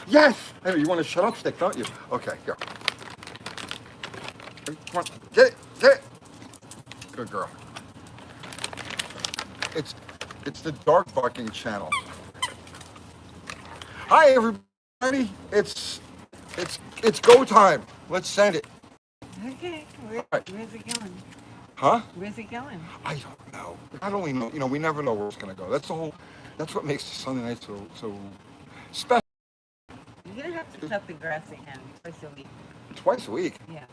Yes! Hey, you want a shut up stick, don't you? Okay, here. Come on, get it, get it. Good girl. It's the dog barking channel. Hi everybody. It's go time. Let's send it. Okay, Right. where's it going? Huh? Where's it going? I don't know. I don't even know. We never know where it's gonna go. That's what makes the Sunday night so special. You're gonna have to cut the grass again twice a week. Twice a week. Yeah.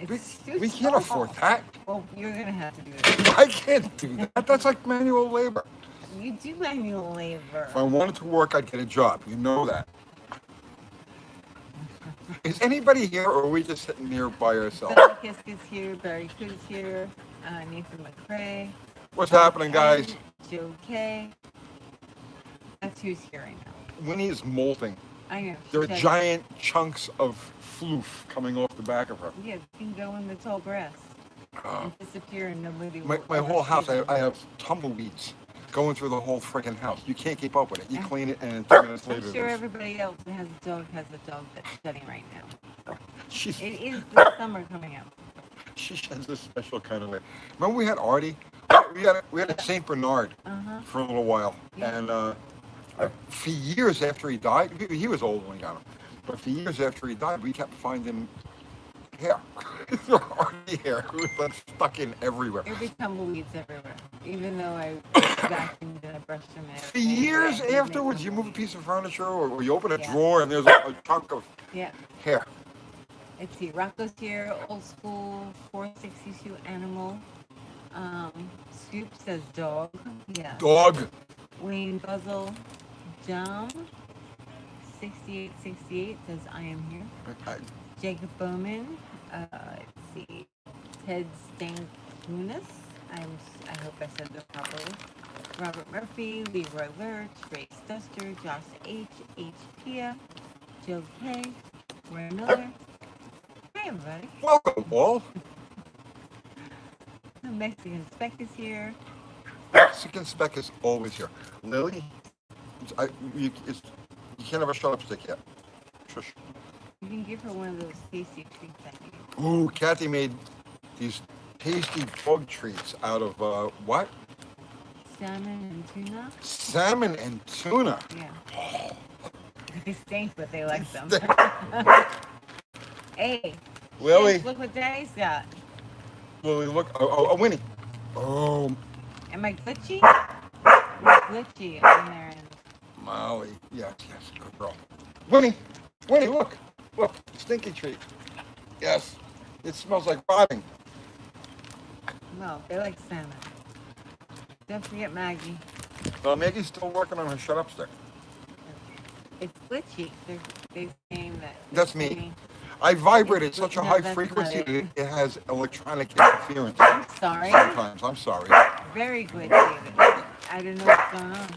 We, It's too we can't afford that. Well, you're gonna have to do it. I can't do that. That's like manual labor. You do manual labor. If I wanted to work, I'd get a job. You know that. Is anybody here, or are we just sitting here by ourselves? Barry Kisk is here. Barry Coot is here. Nathan McCrae. What's happening, guys? Joe K. That's who's here right now. Winnie is molting. I know. There are giant chunks of floof coming off the back of her. Yeah, you can go in the tall grass and disappear and nobody will. My whole house, I have tumbleweeds going through the whole freaking house. You can't keep up with it. You clean it, and 2 minutes later, I'm sure everybody else that has a dog that's shedding right now. she's, It is the summer coming up. she sheds a special kind of way. Remember we had Artie? We had a Saint Bernard for a little while, and for years after he died, he was old when we got him, but for years after he died, we kept finding hair. Artie hair. It was like stuck in everywhere. There'd be tumbleweeds everywhere, even though I vacuumed and I brushed them in. For years afterwards, you move a piece of furniture or you open a drawer and there's a chunk of hair. Let's see, Rocco's here, old school, 462 animal. Scoop says dog. Yeah. Dog. Wayne Buzzle. Jam. 6868 says I am here. Jacob Bowman. Let's see. Ted Stankunas. I hope I said that properly. Robert Murphy, Leroy Lurch, Ray Stuster, Josh H, Pia, Joe K, Roy Miller. Hi everybody. Welcome all. The Mexican Spec is here. Mexican Spec is always here. Lily, you can't have a shut up stick yet. Shush. You can give her one of those tasty treats I think. Ooh, Kathy made these tasty dog treats out of what? Salmon and tuna. Salmon and tuna. Yeah. Oh. They stink, but they like them. Hey, Lily. Look what Daddy's got. Lily, look. Oh, Winnie. Oh. Am I glitchy? I'm glitchy in there. Molly. Yes, good girl. Winnie, look. Look, stinky treat. Yes. It smells like rotting. No, they like salmon. Don't forget Maggie. Maggie's still working on her shut up stick. It's glitchy. They're saying that. That's me. I vibrate at such a high frequency that it has electronic interference. I'm sorry. Sometimes, I'm sorry. Very glitchy. I don't know what's going on.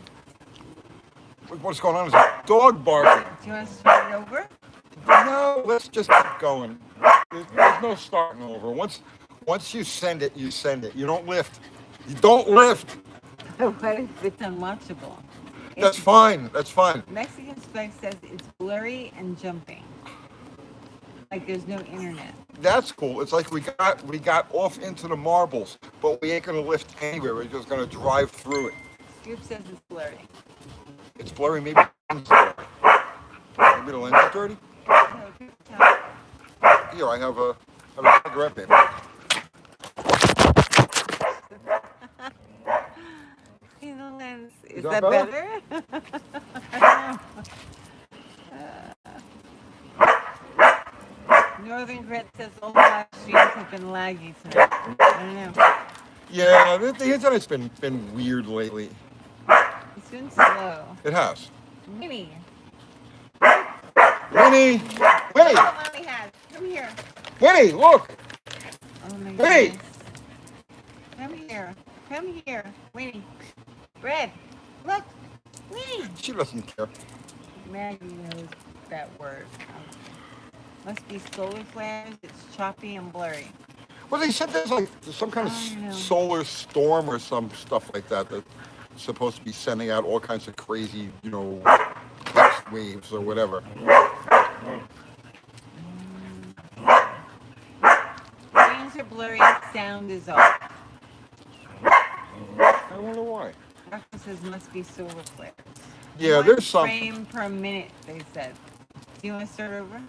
What's going on is a dog barking. Do you want to start it over? No, let's just keep going. There's no starting over. Once you send it, you send it. You don't lift. You don't lift. What if it's unwatchable? That's fine. That's fine. Mexican Spec says it's blurry and jumping. Like there's no internet. That's cool. It's like we got off into the marbles, but we ain't gonna lift anywhere. We're just gonna drive through it. Scoop says it's blurry. It's blurry. Maybe it's blurry. Maybe the lens is dirty. Here, I have a cigarette paper. See the lens. Is that that better? I don't know. Northern Grit says all live streams have been laggy tonight. I don't know. Yeah, the internet's been weird lately. It's been slow. It has. Winnie. Winnie! Winnie! Mommy has. Come here. Winnie, look! Oh my Winnie! goodness. Come here. Come here. Winnie. Bread. Look. Winnie. She doesn't care. Maggie knows that word. Must be solar flares. It's choppy and blurry. Well, they said there's like some kind of solar storm or some stuff like that that's supposed to be sending out all kinds of crazy, text waves or whatever. Screens are blurry, sound is off. I wonder why. References must be solar flares. Yeah, One there's some. frame per minute, they said. Do you want to start over?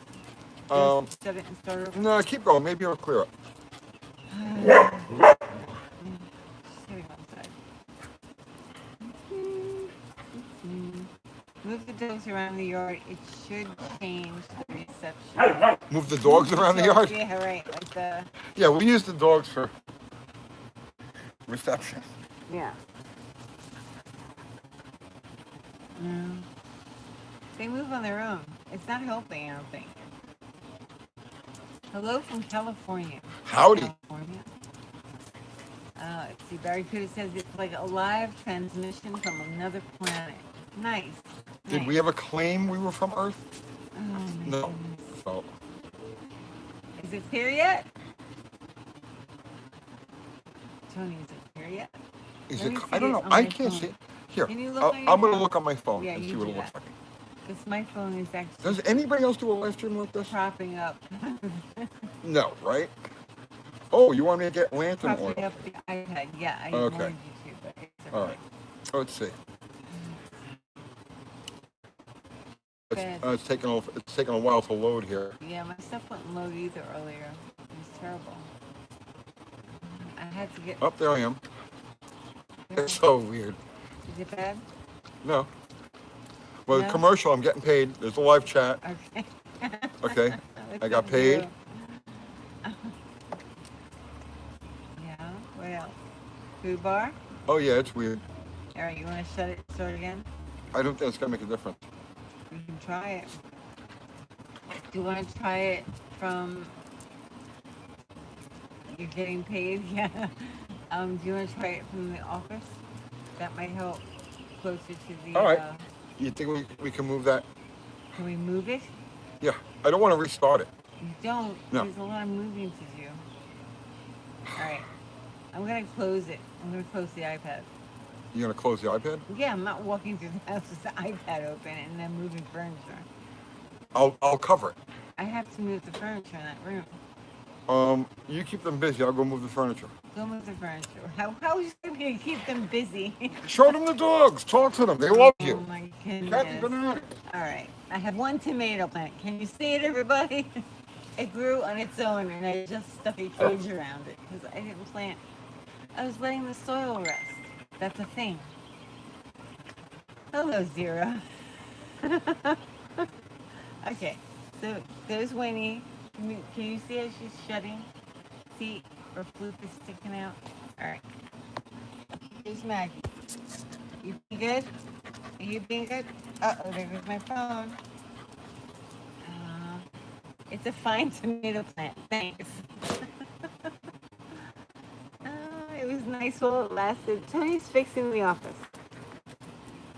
Um, Set it and start over? no, keep going. Maybe it'll clear up. Sitting outside. Move the dogs around the yard. It should change the reception. Move the dogs around the yard? Yeah, right. Like the. Yeah, we use the dogs for reception. Yeah. No. They move on their own. It's not helping, I don't think. Hello from California. Howdy. California. Let's see. Barracuda says it's like a live transmission from another planet. Nice. Did we ever claim we were from Earth? Oh, my No. goodness. So, Is it clear yet? Tony, is it clear yet? is Let it? me see I don't it know. on I my can't phone. see it. Here, Can you look on your I'm gonna phone? look on my phone Yeah, and you see what do it looks that. like. Because my phone is actually Does anybody else do a live stream like this? propping up. No, right? Oh, you want me to get lantern Propping oil? up the iPad. Yeah, I Okay. wanted you to, but it's okay. All right. Let's see. Bad. It's taking a while to load here. Yeah, my stuff wouldn't load either earlier. It was terrible. I had to get. Oh, there I am. It's so weird. Is it bad? No. Well, the No? commercial, I'm getting paid. There's a live chat. Okay. Okay. What's I got up, paid. Zero? Yeah. What else? Food bar. Oh yeah, it's weird. All right. You want to shut it? Start again. I don't think it's gonna make a difference. You can try it. Do you want to try it from? You're getting paid. Yeah. Do you want to try it from the office? That might help closer to the. All right. You think we can move that? Can we move it? Yeah. I don't want to restart it. You don't. No. There's a lot of moving to do. All right. I'm gonna close it. I'm gonna close the iPad. You gonna close the iPad? Yeah, I'm not walking through the house with the iPad open and then moving furniture. I'll cover it. I have to move the furniture in that room. You keep them busy. I'll go move the furniture. Go move the furniture. How is it going to keep them busy? Show them the dogs. Talk to them. They love Oh you. my Kathy, goodness. banana. All right. I have one tomato plant. Can you see it, everybody? It grew on its own, and I just stuck a cage around it because I didn't plant. I was letting the soil rest. That's a thing. Hello, Zero. Okay, so there's Winnie. Can you see how she's shutting? See, her floof is sticking out. All right. Here's Maggie. You being good? Are you being good? Uh-oh, there goes my phone. It's a fine tomato plant. Thanks. It was nice while it lasted. Tony's fixing the office.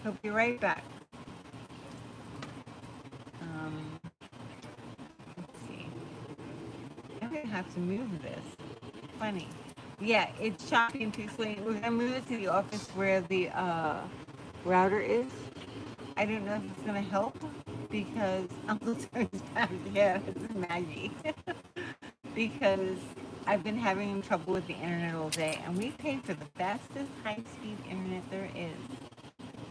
He'll be right back. Let's see. I'm gonna have to move this. Funny. Yeah, it's choppy and pixelated. We're gonna move it to the office where the router is. I don't know if it's gonna help because Uncle Tony's back. Yeah, it's Maggie. Because I've been having trouble with the internet all day, and we pay for the fastest high-speed internet there is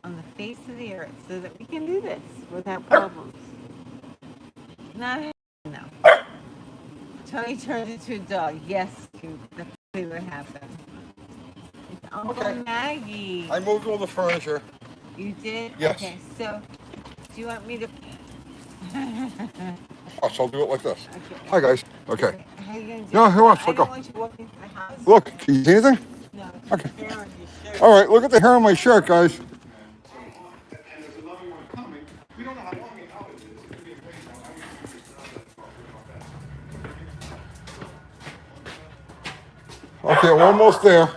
on the face of the earth, so that we can do this without problems. Not no. Tony turned into a dog. Yes, Coop. That's what happened. It's Uncle Maggie. I moved all the furniture. You did? Yes. Okay, so do you want me to... Oh, so I'll do it like this. Okay. Hi, guys. Okay. How are you going to do No, it? here, watch. I Let's don't go. want you walking through the house. Look, can you see anything? No, it's Okay. hair on your shirt. All right, look at the hair on my shirt, guys. Okay, we're almost there.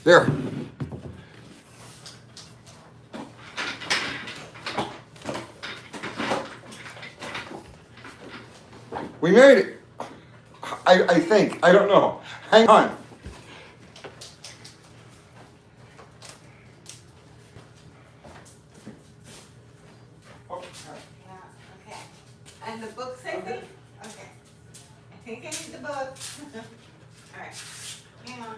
There. We made it. I think. I don't know. Hang on. And the books, I think? Okay. I think I need the books. Alright. Hang on.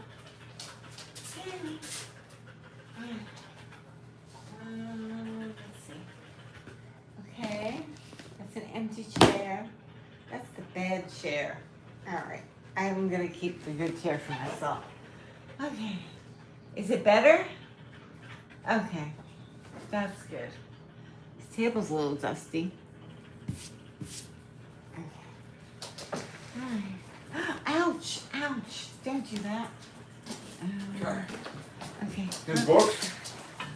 Let's see. Okay. That's an empty chair. That's the bad chair. Alright. I'm gonna keep the good chair for myself. Okay. Is it better? Okay. That's good. This table's a little dusty. Okay. Alright. Ouch! Ouch! Don't do that. Okay. His books?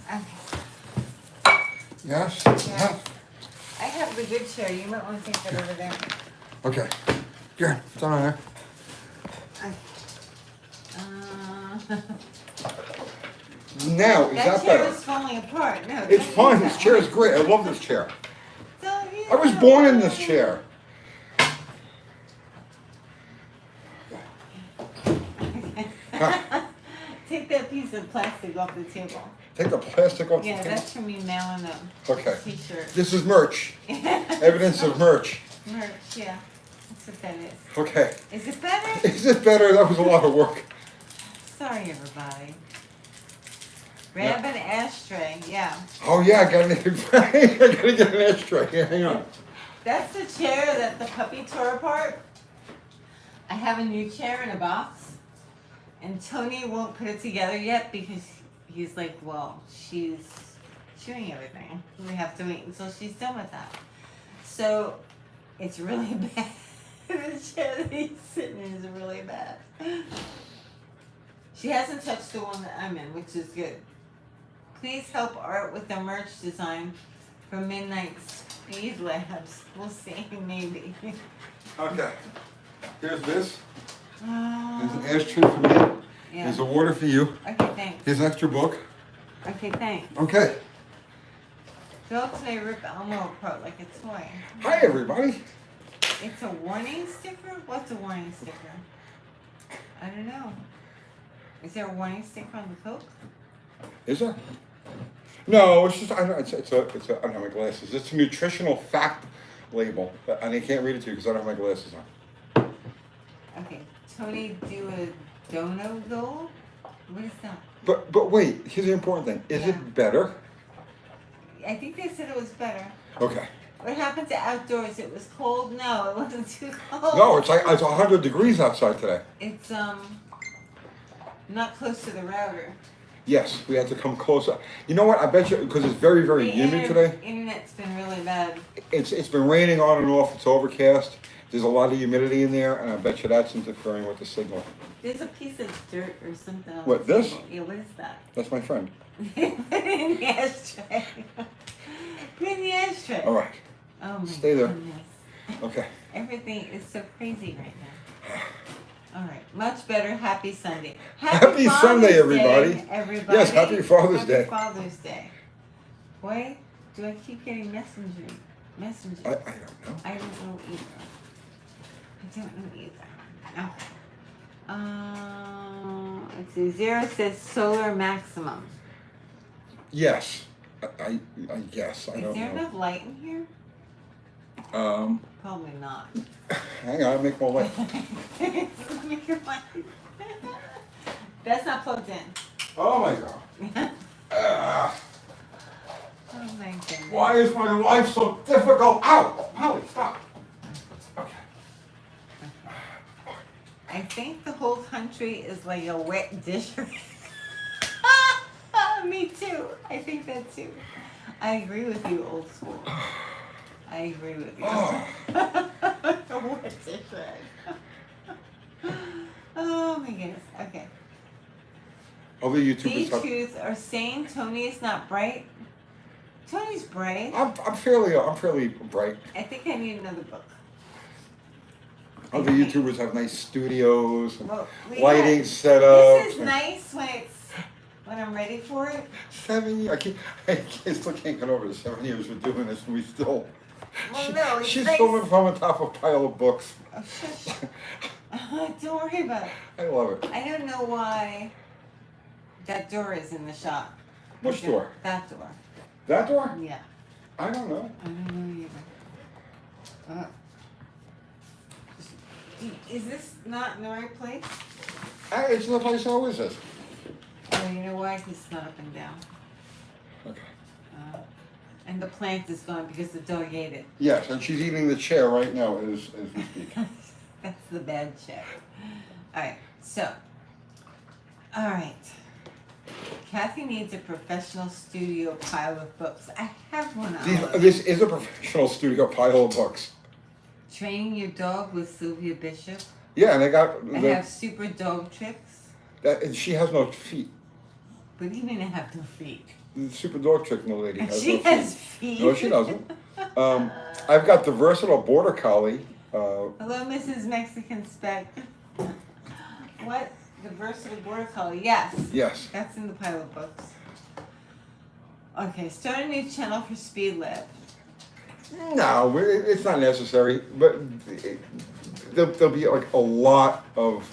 Okay. Yes? Yeah. I have the good chair. You might want to take that over there. Okay. Here, it's on there. Okay. Now, is that chair better? is falling apart. No, It's don't fine. use This that chair one. is great. I love this chair. Don't use I was that born in one. this chair. Take that piece of plastic off the table. Take the plastic off Yeah, the table. that's for me mailing them. Okay. T-shirt. This is merch. Evidence of merch. Merch, yeah. That's what that is. Okay. Is it better? Is it better? That was a lot of work. Sorry, everybody. Grab an ashtray, yeah. Oh yeah, I gotta get an ashtray. Yeah, hang on. That's the chair that the puppy tore apart. I have a new chair in a box. And Tony won't put it together yet because he's like, well, she's chewing everything. We have to wait until she's done with that. So it's really bad. The chair that he's sitting in is really bad. She hasn't touched the one that I'm in, which is good. Please help Art with the merch design for Midnight Speed Labs. We'll see, maybe. Okay. Here's this. There's an Uh, ashtray for me. yeah. There's a water for you. Okay, thanks. Here's an extra book. Okay, thanks. Okay. Dogs may rip Elmo apart like a toy. Hi everybody. It's a warning sticker? What's a warning sticker? I don't know. Is there a warning sticker on the Coke? Is there? No, it's just I don't know. It's a I don't have my glasses. It's a nutritional fact label, and I can't read it to you because I don't have my glasses on. Okay, Tony do a dono goal? What is that? But wait, here's the important thing. Is Yeah. it better? I think they said it was better. Okay. What happened to outdoors? It was cold? No, it wasn't too cold. No, it's 100 degrees outside today. It's not close to the router. Yes, we had to come closer. You know what? I bet you because it's very The humid today. Internet's been really bad. It's been raining on and off. It's overcast. There's a lot of humidity in there, and I bet you that's interfering with the signal. There's a piece of dirt or something on What, the this? table. Yeah, what is that? That's my friend. Put it in the ashtray. Put it in the ashtray. All right. Oh my Stay there. goodness. Okay. Everything is so crazy right now. All right, much better. Happy Sunday. Happy Sunday, everybody. Day, everybody. Yes, happy Father's Day. Happy Father's Day. Boy, do I keep getting messages? I don't know. I don't know either. I don't know either. No. Let's see. Zero says solar maximum. Yes. I guess. I Is don't there know. enough light in here? Probably not. Hang on, I'll make more light. Make your light. That's not plugged in. Oh my God. Oh my goodness. Why is my life so difficult? Ow! Molly, stop. Okay. I think the whole country is like a wet dish. Me too. I think that too. I agree with you, old school. I agree with you. Oh. A wet dish rag. Oh my goodness. Okay. Other YouTubers These have. truths are saying Tony is not bright. Tony's bright. I'm fairly bright. I think I need another book. Other YouTubers have nice studios, and Well, we lighting have- setups. This is nice when I'm ready for it. 7 years. I still can't get over the 7 years we're doing this, and we still. Well, no, it's she's nice. still living on top of a pile of books. Oh, shush. Don't worry about it. I love it. I don't know why that door is in the shop. Which door? That door. That door? Yeah. I don't know. I don't know either. Uh, is this not in the right place? It's the place I always is. Oh, you know why? 'Cause it's not up and down. Okay. And the plant is gone because the dog ate it. Yes, and she's eating the chair right now as we speak. That's the bad chair. Alright, so. Alright. Kathy needs a professional studio pile of books. I have one on. This is a professional studio pile of books. Training Your Dog with Sylvia Bishop. Yeah, and I have super dog tricks. And she has no feet. What do you mean I have no feet? The super dog trick, no lady has She no has feet. feet. No, she doesn't. I've got the versatile border collie. Hello, Mrs. Mexican Spec. What? The versatile border collie? Yes. Yes. That's in the pile of books. Okay, start a new channel for Speed Lab. No, it's not necessary. But there'll be like a lot of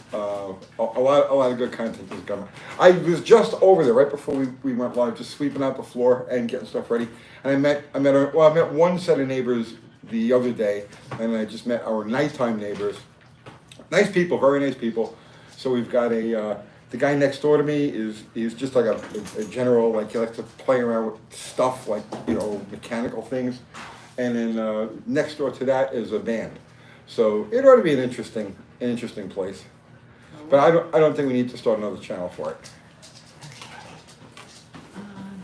good content that's coming. I was just over there right before we went live, just sweeping out the floor and getting stuff ready. And I met one set of neighbors the other day, and I just met our nighttime neighbors. Nice people, very nice people. So we've got the guy next door to me is just like a general, like he likes to play around with stuff like, mechanical things. And then next door to that is a band. So it ought to be an interesting place. But I don't think we need to start another channel for it.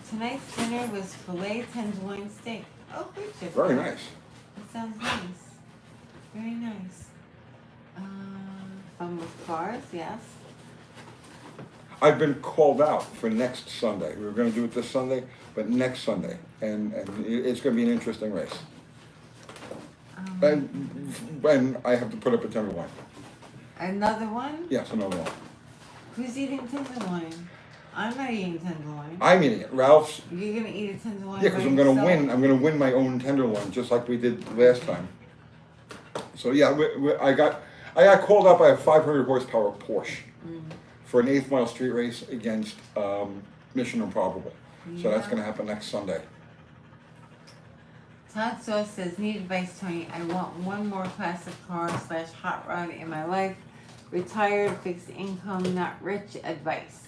Tonight's dinner was filet tenderloin steak. Oh, good, Chip. Very nice. That sounds nice. Very nice. Fun with cars, yes. I've been called out for next Sunday. We were going to do it this Sunday, but next Sunday, and it's going to be an interesting race. And I have to put up a tenderloin. Another one? Yes, another one. Who's eating tenderloin? I'm not eating tenderloin. I'm eating it. Ralph's. You're gonna eat a tenderloin? Yeah, because I'm going to win. I'm going to win my own tenderloin, just like we did last time. So yeah, I got called out by a 500 horsepower Porsche for an 8th mile street race against Mission Improbable. So that's going to happen next Sunday. Todd Sauce says, need advice, Tony. I want one more classic car / hot rod in my life. Retired, fixed income, not rich. Advice.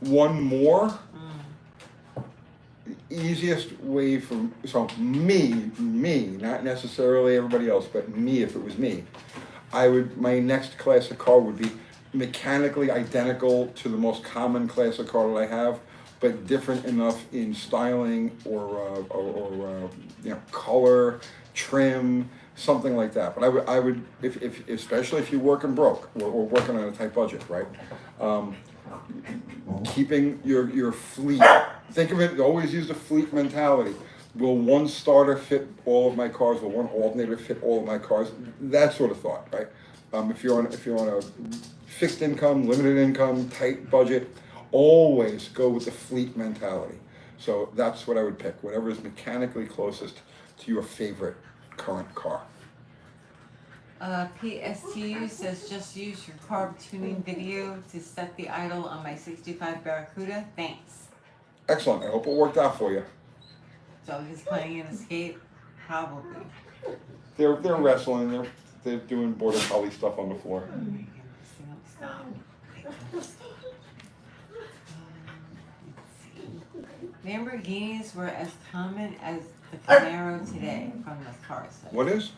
One more? The easiest way from, so me, not necessarily everybody else, but me, if it was me, my next classic car would be mechanically identical to the most common classic car that I have, but different enough in styling or color, trim, something like that. But I would, if especially if you're working broke or working on a tight budget, right? Keeping your fleet. Think of it. Always use the fleet mentality. Will one starter fit all of my cars? Will one alternator fit all of my cars? That sort of thought, right? If you're on a fixed income, limited income, tight budget, always go with the fleet mentality. So that's what I would pick. Whatever is mechanically closest to your favorite current car. PSTU says, just use your carb tuning video to set the idle on my 65 Barracuda. Thanks. Excellent. I hope it worked out for you. Dog is playing an escape? Probably. They're wrestling. They're doing border collie stuff on the floor. Stop. Lamborghinis were as common as the Camaro today from the car site. What is?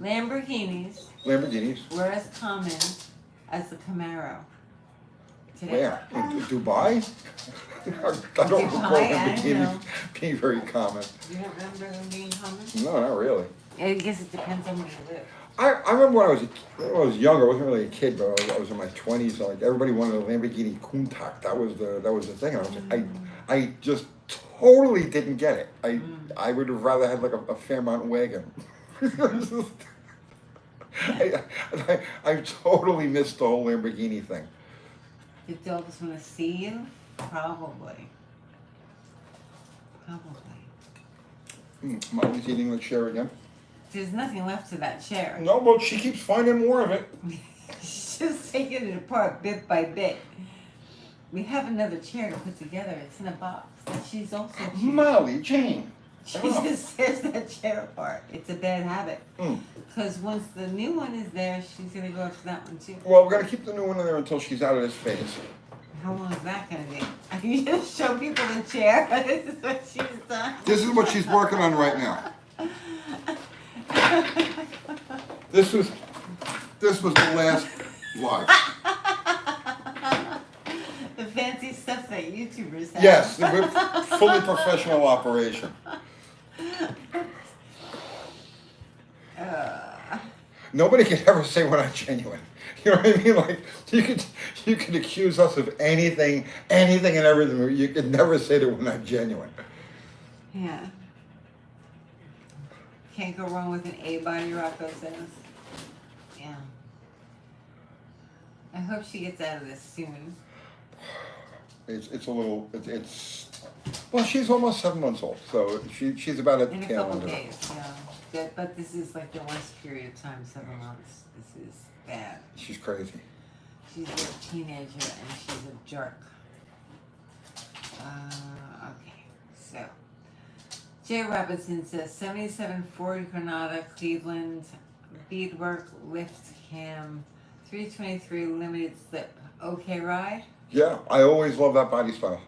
Lamborghinis were as common as the Camaro today. Where? In Dubai? I don't recall Lamborghinis being very common. You don't remember them being common? No, not really. I guess it depends on where you live. I remember when I was younger. I wasn't really a kid, but I was in my 20s. Like everybody wanted a Lamborghini Countach. That was the thing. And I was like, I just totally didn't get it. I would have rather had like a Fairmont wagon. I totally missed the whole Lamborghini thing. Did dogs want to see you? Probably. Molly's eating the chair again. There's nothing left to that chair. No, but she keeps finding more of it. She's just taking it apart bit by bit. We have another chair to put together. It's in a box that she's also choosing. Molly, Jane. She just tears that chair apart. It's a bad habit. Mm. Because once the new one is there, she's going to go up to that one too. Well, we're going to keep the new one in there until she's out of this phase. How long is that going to be? I can just show people the chair. This is what she's done. This is what she's working on right now. This was the last vlog. The fancy stuff that YouTubers have. Yes, we're fully professional operation. Nobody can ever say we're not genuine. You know what I mean? Like you could accuse us of anything and everything. You could never say that we're not genuine. Yeah. Can't go wrong with an A body, Rocco says. Yeah. I hope she gets out of this soon. It's a little well, she's almost 7 months old, so she's about at the In a tail couple end of it. days, yeah. But this is like the worst period of time, 7 months. This is bad. She's crazy. She's a teenager and she's a jerk. Okay, so Jay Robinson says 77 Ford Granada, Cleveland, beadwork, lift cam, 323 limited slip. Okay ride? Yeah, I always love that body style.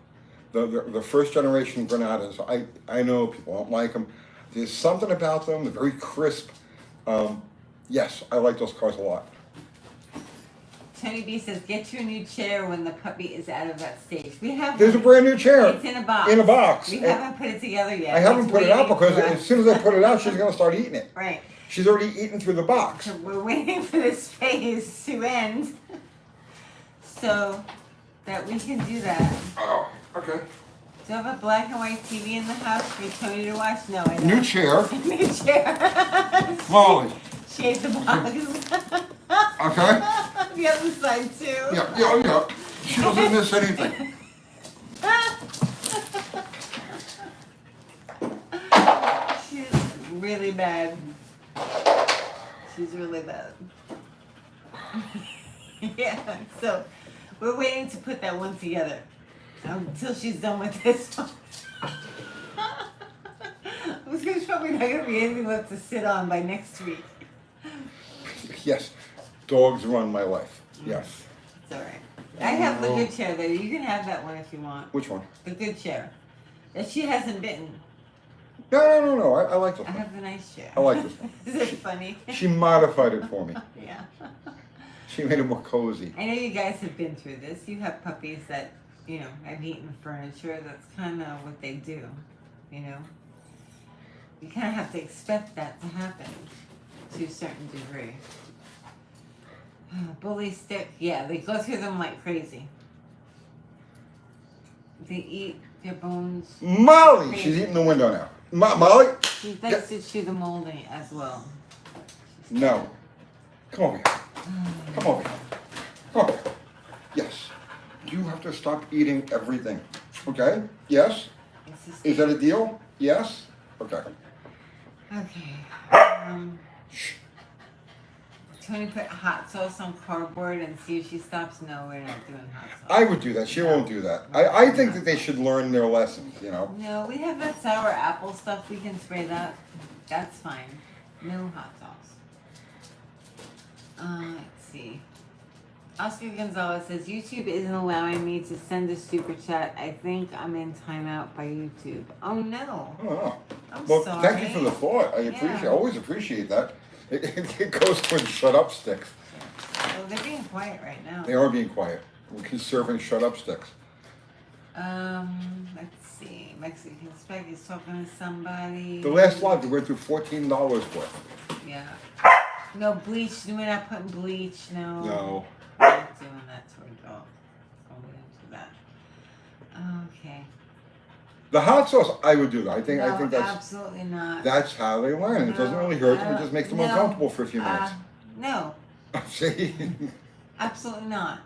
The first generation Granadas, I know people don't like them. There's something about them, they're very crisp. Yes, I like those cars a lot. Tony B says, get you a new chair when the puppy is out of that stage. We have There's a brand new chair. It's in a box. In a box. We And haven't put it together yet. I haven't It's put it out waiting because for as us. soon as I put it out, she's going to start eating it. Right. She's already eaten through the box. So we're waiting for this phase to end so that we can do that. Oh, okay. Do you have a black and white TV in the house for Tony to watch? No, I don't. New chair. New chair. Molly. She ate the box. Okay? The other side too. Yeah. She doesn't miss anything. She's really bad. She's really bad. Yeah, so we're waiting to put that one together until she's done with this one. There's probably not going to be anything left to sit on by next week. Yes, dogs run my life. Yes. It's all right. I have the good chair there. You can have that one if you want. Which one? The good chair. That she hasn't bitten. No. I like this I one. have the nice chair. I like this one. Is it funny? She modified it for me. Yeah. She made it more cozy. I know you guys have been through this. You have puppies that, have eaten furniture. That's kind of what they do, You kind of have to expect that to happen to a certain degree. Bully stick, yeah, they go through them like crazy. They eat their bones. Molly! Crazy. She's eating the window now. Molly? She likes to chew the molding as well. No. Come over here. Come over here. Come over here. Yes. You have to stop eating everything. Okay? Yes? Is that a deal? Yes? Okay. Okay. Tony put hot sauce on cardboard and see if she stops. No, we're not doing hot sauce. I would do that. She won't do that. I think that they should learn their lessons, No, we have that sour apple stuff. We can spray that. That's fine. No hot sauce. Let's see. Oscar Gonzalez says, YouTube isn't allowing me to send a super chat. I think I'm in timeout by YouTube. Oh, no. Oh. I'm Well, sorry. thank you for the thought. I always appreciate that. It goes with shut up sticks. Well, they're being quiet right now. They are being quiet. We're conserving shut up sticks. Let's see. Mexican Spec is talking to somebody. The last live, we went through $14 worth. Yeah. No bleach. We're not putting bleach. No. No. We're not doing that to our dog. Oh, we don't do that. Okay. The hot sauce, I would do that. I think that's absolutely not. that's how they learn. It doesn't really hurt them. It just makes them uncomfortable for a few minutes. No. See? Absolutely not.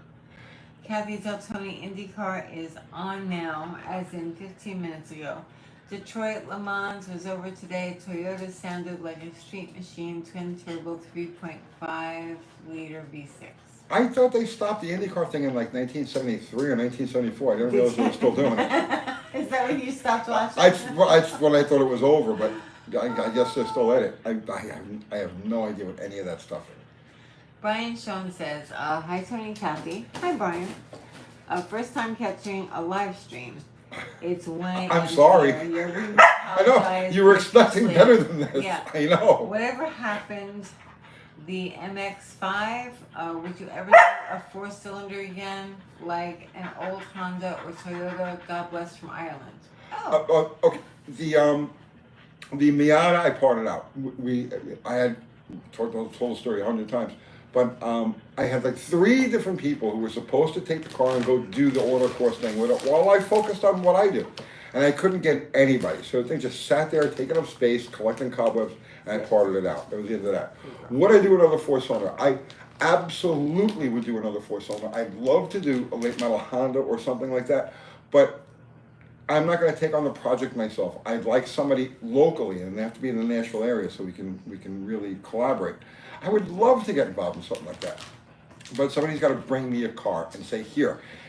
Kathy Del Tony IndyCar is on now, as in 15 minutes ago. Detroit Le Mans was over today. Toyota sounded like a street machine, twin turbo 3.5 liter V6. I thought they stopped the IndyCar thing in like 1973 or 1974. I didn't realize they were still doing it. Is that when you stopped watching? That's when I thought it was over, but I guess they're still at it. I have no idea what any of that stuff is. Brian Sean says, hi Tony and Kathy. Hi Brian. First time catching a live stream. It's when I'm sorry. I know, you were expecting better than this. Yeah. I know. Whatever happened, the MX-5, would you ever do a 4-cylinder again, like an old Honda or Toyota, God bless, from Ireland? Oh. Okay. The Miata I parted out. I had told the story 100 times. But I had like 3 different people who were supposed to take the car and go do the auto course thing with it while I focused on what I do. And I couldn't get anybody. So the thing just sat there, taking up space, collecting cobwebs, and I parted it out. That was the end of that. Would I do another 4-cylinder? I absolutely would do another 4-cylinder. I'd love to do a late model Honda or something like that. But I'm not going to take on the project myself. I'd like somebody locally, and they have to be in the Nashville area so we can really collaborate. I would love to get involved in something like that. But somebody's got to bring me a car and say,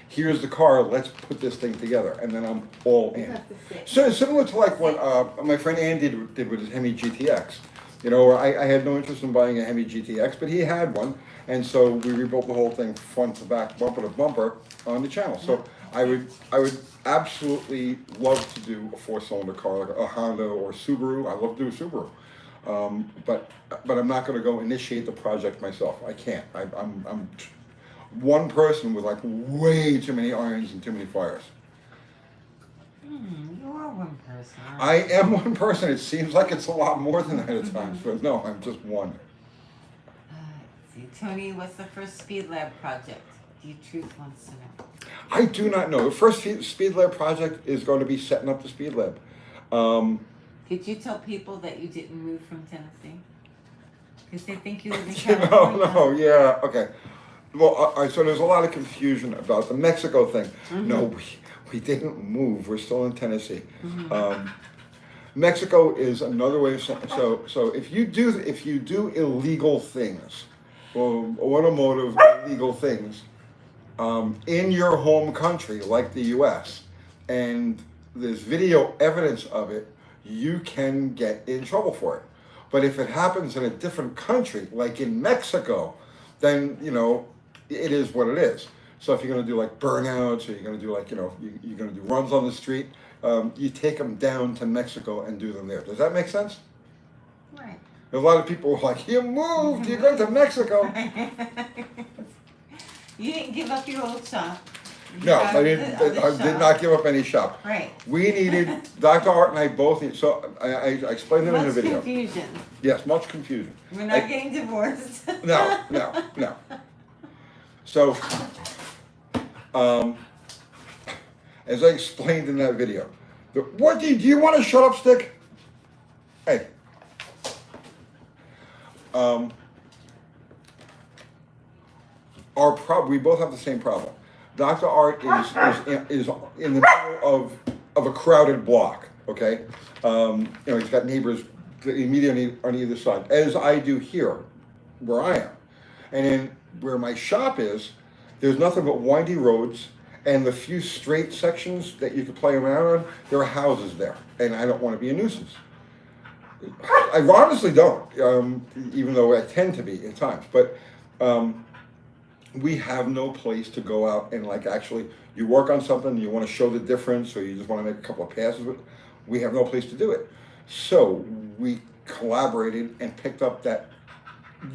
here's the car, let's put this thing together. And then I'm all in. So similar to like what my friend Andy did with his Hemi GTX. You know, I had no interest in buying a Hemi GTX, but he had one. And so we rebuilt the whole thing front to back, bumper to bumper on the channel. So I would absolutely love to do a 4-cylinder car, like a Honda or Subaru. I love to do a Subaru. But I'm not going to go initiate the project myself. I can't. I'm one person with like way too many irons and too many fires. You are one person. I am one person. It seems like it's a lot more than that at times, but no, I'm just one. Let's see, Tony, what's the first Speed Lab project? The Truth wants to know. I do not know. The first Speed Lab project is going to be setting up the Speed Lab. Could you tell people that you didn't move from Tennessee? Because they think you live in California. No, yeah, okay. Well, so there's a lot of confusion about the Mexico thing. Mm-hmm. No, we didn't move. We're still in Tennessee. Mm-hmm. Mexico is another way of saying, so if you do illegal things, or automotive illegal things, in your home country, like the U.S., and there's video evidence of it, you can get in trouble for it. But if it happens in a different country, like in Mexico, then, you know, it is what it is. So if you're going to do like burnouts, or you're going to do like, you know, you're going to do runs on the street, you take them down to Mexico and do them there. Does that make sense? Right. A lot of people are like, you moved, you're going to Mexico. You didn't give up your old shop. No, I did not give up any shop. Right. We needed, Dr. Art and I both need, so I explained it in the video. Much confusion. Yes, much confusion. We're not getting divorced. No. So, as I explained in that video, what do you want to shut up, Stick? Hey. We both have the same problem. Dr. Art is in the middle of a crowded block, okay? You know, he's got neighbors immediately on either side, as I do here, where I am. And then where my shop is, there's nothing but windy roads, and the few straight sections that you could play around on, there are houses there, and I don't want to be a nuisance. I honestly don't, even though I tend to be at times, but we have no place to go out and like actually, you work on something, you want to show the difference, or you just want to make a couple of passes with it, we have no place to do it. So we collaborated and picked up that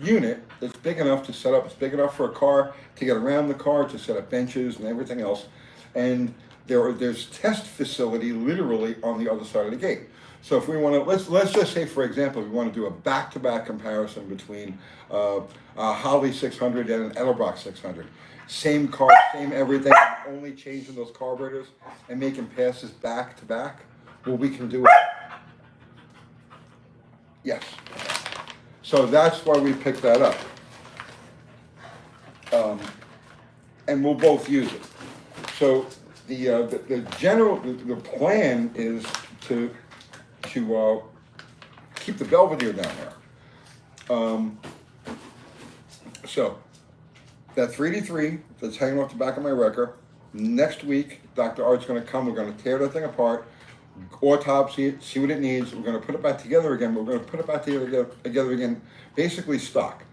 unit that's big enough to set up, it's big enough for a car, to get around the car, to set up benches and everything else. And there's test facility literally on the other side of the gate. So if we want to, let's just say, for example, we want to do a back-to-back comparison between a Holly 600 and an Edelbrock 600. Same car, same everything, only changing those carburetors and making passes back-to-back. Well, we can do it. Yes. So that's why we picked that up. And we'll both use it. So the plan is to keep the Belvedere down there. So that 383 that's hanging off the back of my wrecker, next week Dr. Art's going to come. We're going to tear that thing apart, autopsy it, see what it needs. We're going to put it back together again. We're going to put it back together again, basically stock,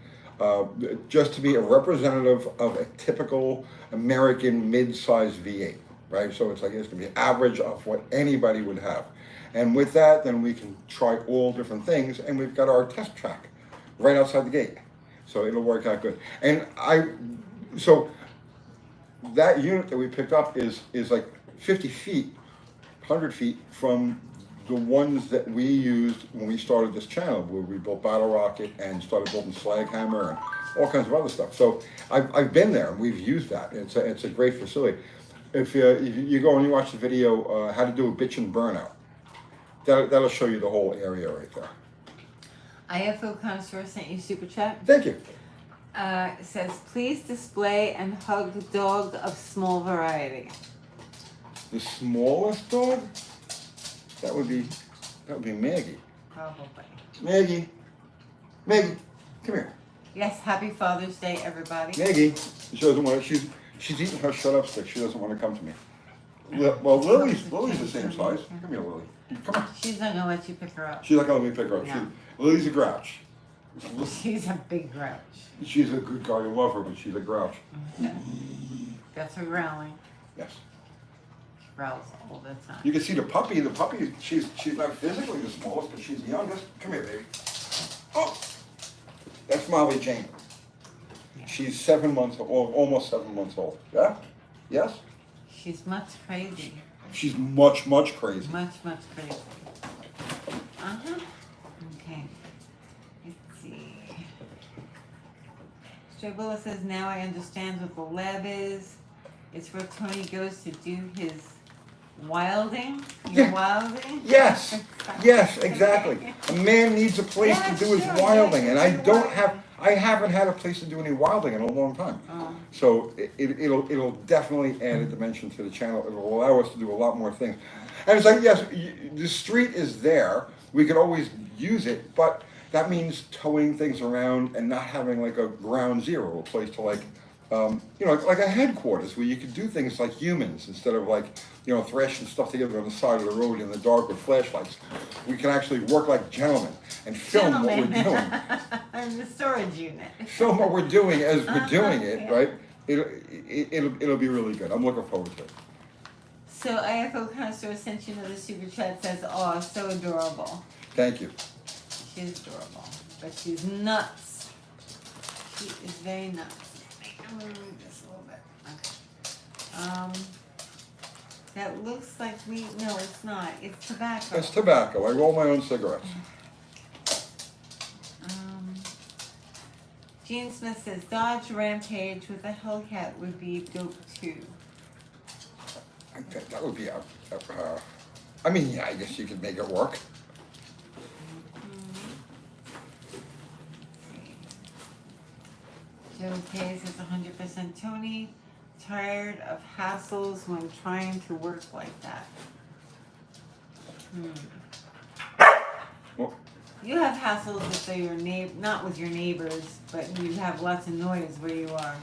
just to be a representative of a typical American mid-sized V8, right? So it's like it's going to be average of what anybody would have. And with that, then we can try all different things, and we've got our test track right outside the gate. So it'll work out good. And so that unit that we picked up is like 50 feet, 100 feet from the ones that we used when we started this channel, where we built Battle Rocket and started building Slag Hammer and all kinds of other stuff. So I've been there and we've used that. It's a great facility. If you go and you watch the video, how to do a bitch and burnout, that'll show you the whole area right there. IFO Connoisseur sent you super chat. Thank you. It says, please display and hug dog of small variety. The smallest dog? That would be Maggie. Probably. Maggie, come here. Yes, happy Father's Day, everybody. Maggie, she doesn't want to. She's eating her shut up stick. She doesn't want to come to me. Well, Lily's the same size. Come here, Lily. Come on. She's not gonna let you pick her up. She's not gonna let me pick her up. No. Lily's a grouch. She's a big grouch. She's a good guy. I love her, but she's a grouch. Okay. That's her growling. Yes. She growls all the time. You can see the puppy. The puppy, she's not physically the smallest, but she's the youngest. Come here, baby. Oh, that's Molly Jane. She's 7 months old, almost 7 months old. Yeah? Yes? She's much crazy. She's much crazy. Much crazy. Uh-huh. Okay. Let's see. Strabilla says, now I understand what the lab is. It's where Tony goes to do his wilding. Your wilding? Yes, exactly. A man needs a place to do his wilding, and I haven't had a place to do any wilding in a long time. Oh. So it'll definitely add a dimension to the channel. It'll allow us to do a lot more things. And it's like, yes, the street is there. We could always use it, but that means towing things around and not having like a ground zero, a place to like, like a headquarters where you could do things like humans instead of like, thrashing stuff together on the side of the road in the dark with flashlights. We can actually work like gentlemen and film what we're doing. In the storage unit. Film what we're doing as we're doing it, right? It'll be really good. I'm looking forward to it. So IFO Connoisseur sent you another super chat, says, oh, so adorable. Thank you. She's adorable, but she's nuts. She is very nuts. I'm gonna move this a little bit. Okay. That looks like meat. No, it's not. It's tobacco. It's tobacco. I roll my own cigarettes. Gene Smith says, Dodge Rampage with a Hellcat would be dope too. That would be yeah, I guess you could make it work. Joe K says 100% Tony. Tired of hassles when trying to work like that. Well, You have hassles if they're your not with your neighbors, but you have lots of noise where you are.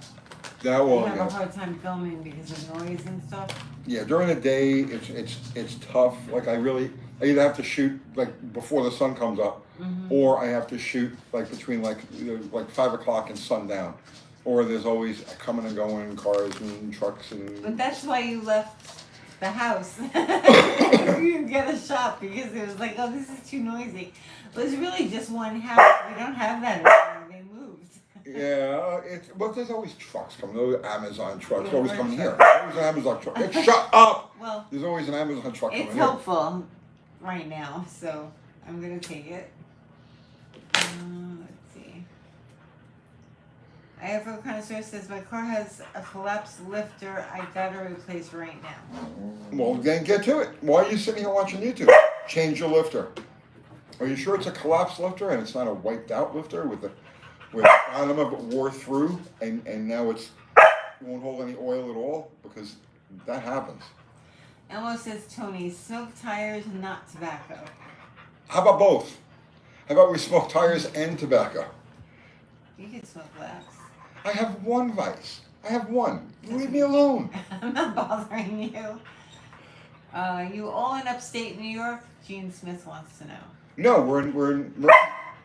You have a hard time filming because of noise and stuff. Yeah, during the day it's tough. Like I either have to shoot like before the sun comes up, or I have to shoot like between like 5 o'clock and sundown, or there's always coming and going cars and trucks and. But that's why you left the house. You didn't get a shot because it was like, oh, this is too noisy. But it's really just one house. We don't have that anymore. They moved. Yeah, there's always trucks coming. Those Amazon trucks always coming here. There's always an Amazon truck. Hey, shut up! Well, there's always an Amazon truck coming here. It's helpful right now, so I'm gonna take it. Let's see. IFO Connoisseur says my car has a collapsed lifter. I gotta replace right now. Well, then get to it. Why are you sitting here watching YouTube? Change your lifter. Are you sure it's a collapsed lifter and it's not a wiped out lifter where the bottom of it wore through and now it won't hold any oil at all? Because that happens. Elmo says, Tony, smoke tires, not tobacco. How about both? How about we smoke tires and tobacco? You can smoke wax. I have one vice. I have one. Leave me alone. I'm not bothering you. You all in upstate New York? Gene Smith wants to know. No,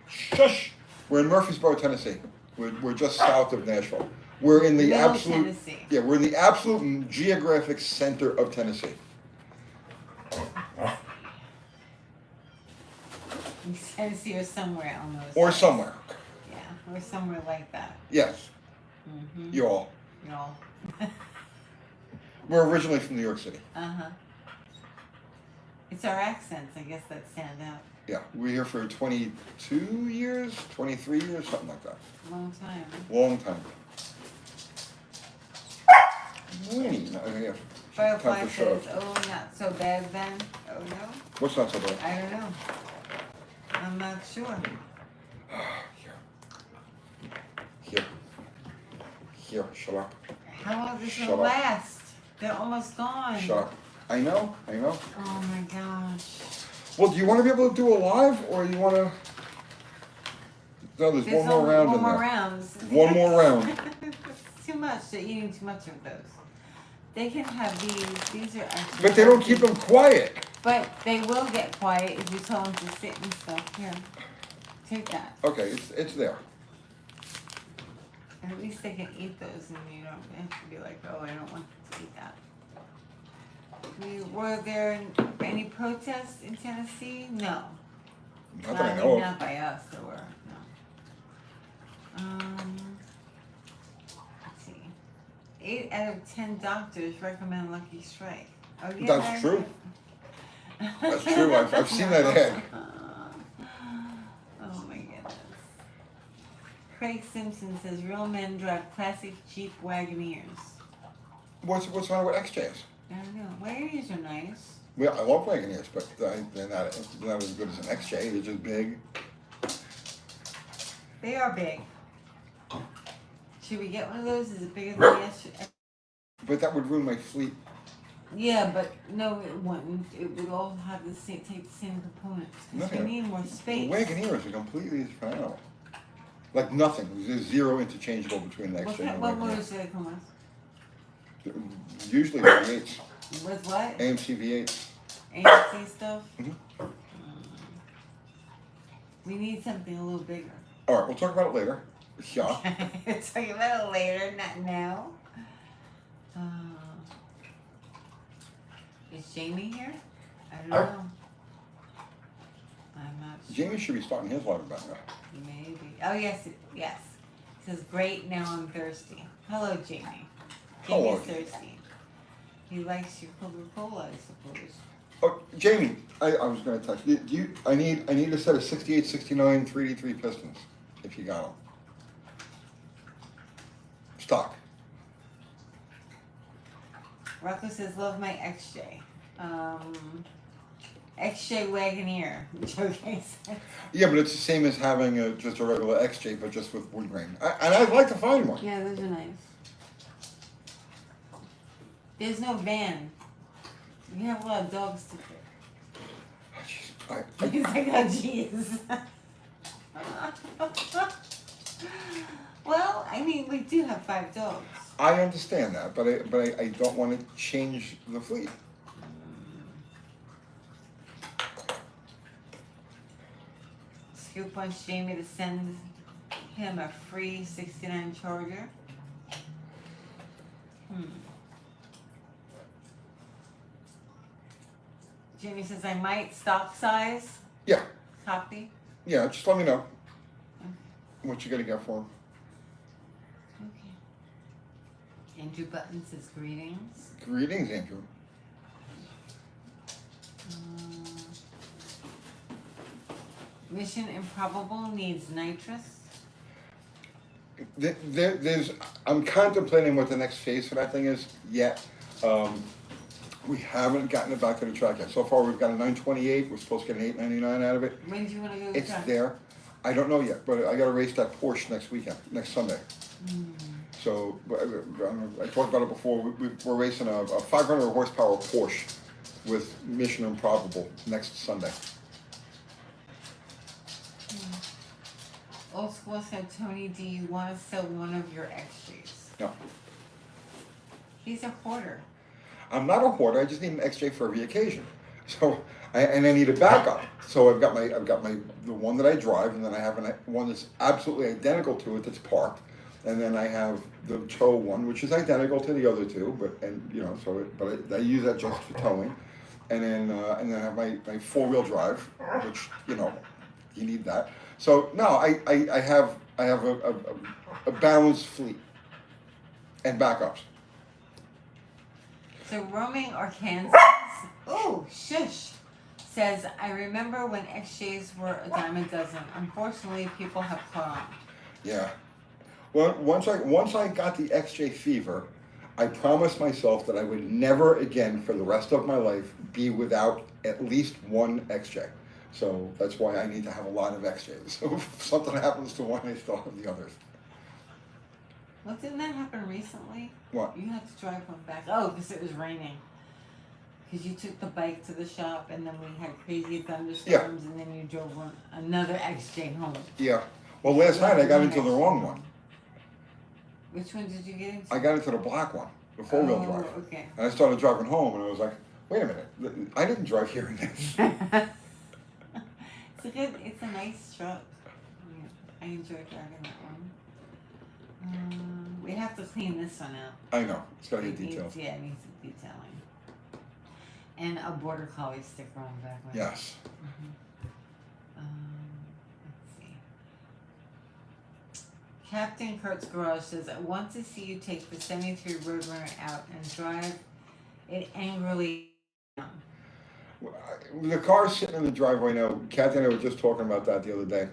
shush. We're in Murfreesboro, Tennessee. We're just south of Nashville. We're in the Middle absolute. Tennessee. Yeah, we're in the absolute geographic center of Tennessee. Tennessee or somewhere almost. Or somewhere. Yeah, or somewhere like that. Yes. Mm-hmm. You all. Y'all. We're originally from New York City. Uh-huh. It's our accents, I guess, that stand out. Yeah, we're here for 22 years, 23 years, something like that. Long time. Long time. Morning. Yeah. Firefly Time for show. says, oh, not so bad then. Oh, no? What's not so bad? I don't know. I'm not sure. Here, shut up. How long is this Shut going to up. last? They're almost gone. Shut up. I know. Oh, my gosh. Well, do you want to be able to do a live, or you want to... No, there's one more only round one in more there. rounds. One more round. It's too much. They're eating too much of those. They can have these. These are actually... But they don't keep them quiet. But they will get quiet if you tell them to sit and stuff. Here, take that. Okay, it's there. At least they can eat those, and you don't have to be like, oh, I don't want to eat that. Were there any protests in Tennessee? No. Not that I know of. Not by us, there were. No. Let's see. 8 out of 10 doctors recommend Lucky Strike. Oh, yeah, That's true. That's true. I've seen that ad. Oh my goodness. Craig Simpson says real men drive classic Jeep Wagoneers. What's wrong with XJs? I don't know. Wagoneers are nice. Well, I love Wagoneers, but they're not as good as an XJ. They're just big. They are big. Should we get one of those? Is it bigger than the SUV? But that would ruin my fleet. Yeah, but no, it wouldn't. It would all have the same, take the same components. Because we need more space. The Wagoneers are completely different. Like nothing. There's zero interchangeable between the XJ and the What Wagoneer. motors do they come with? Usually V8s. With what? AMC V8s. AMC stuff? Mhm. We need something a little bigger. All right, we'll talk about it later. Yeah. Talk about it later, not now. Is Jamie here? I don't know. I'm not sure. Jamie should be starting his live about now. Maybe. Oh, yes, yes. It says, great, now I'm thirsty. Hello, Jamie. Hello. Jamie's thirsty. He likes your Coca-Cola, I suppose. Oh, Jamie, I was going to text you. I need a set of 68, 69, 3D3 pistons, if you got them. Stock. Rocco says, love my XJ. XJ Wagoneer. Joking. Yeah, but it's the same as having just a regular XJ, but just with wood grain. And I'd like to find one. Yeah, those are nice. There's no van. You have a lot of dogs to fit. He's like, oh, jeez. Well, I mean, we do have 5 dogs. I understand that, but I don't want to change the fleet. Scoop wants Jamie to send him a free 69 Charger. Jamie says, I might stock size. Yeah. Copy. Yeah, just let me know what you got to get for him. Okay. Andrew Button says, greetings. Greetings, Andrew. Mission Improbable needs nitrous. I'm contemplating what the next phase for that thing is yet. We haven't gotten it back to the track yet. So far, we've got a 928. We're supposed to get an 899 out of it. When do you want to go to It's track? there. I don't know yet, but I got to race that Porsche next Sunday. So I talked about it before. We're racing a 500 horsepower Porsche with Mission Improbable next Sunday. Old School said, Tony, do you want to sell one of your XJs? No. He's a hoarder. I'm not a hoarder. I just need an XJ for every occasion. So, and I need a backup. So I've got the one that I drive, and then I have one that's absolutely identical to it that's parked, and then I have the tow one, which is identical to the other two, but I use that just for towing, and then I have my 4-wheel drive, which you need that. So no, I have a balanced fleet and backups. So roaming or Kansas, ooh, shush, says, I remember when XJs were a dime a dozen. Unfortunately, people have caught on. Yeah. Well, once I got the XJ fever, I promised myself that I would never again for the rest of my life be without at least one XJ. So that's why I need to have a lot of XJs. So if something happens to one, I still have the others. Well, didn't that happen recently? What? You had to drive one back. Oh, because it was raining. Because you took the bike to the shop, and then we had crazy thunderstorms, and then you drove another XJ home. Yeah. Well, last night I got into the wrong one. Which one did you get into? I got into the black one, the 4-wheel drive. Okay. And I started driving home, and I was like, wait a minute, I didn't drive here in this. It's a nice truck. Yeah, I enjoy driving that one. We have to clean this one out. I know, it's got to get detailed. Yeah, it needs some detailing. And a border collie sticker on the back. Yes. Let's see. Captain Kurt's Garage says, I want to see you take the 73 Roadrunner out and drive it angrily down. The car's sitting in the driveway now. Kathy and I were just talking about that the other day.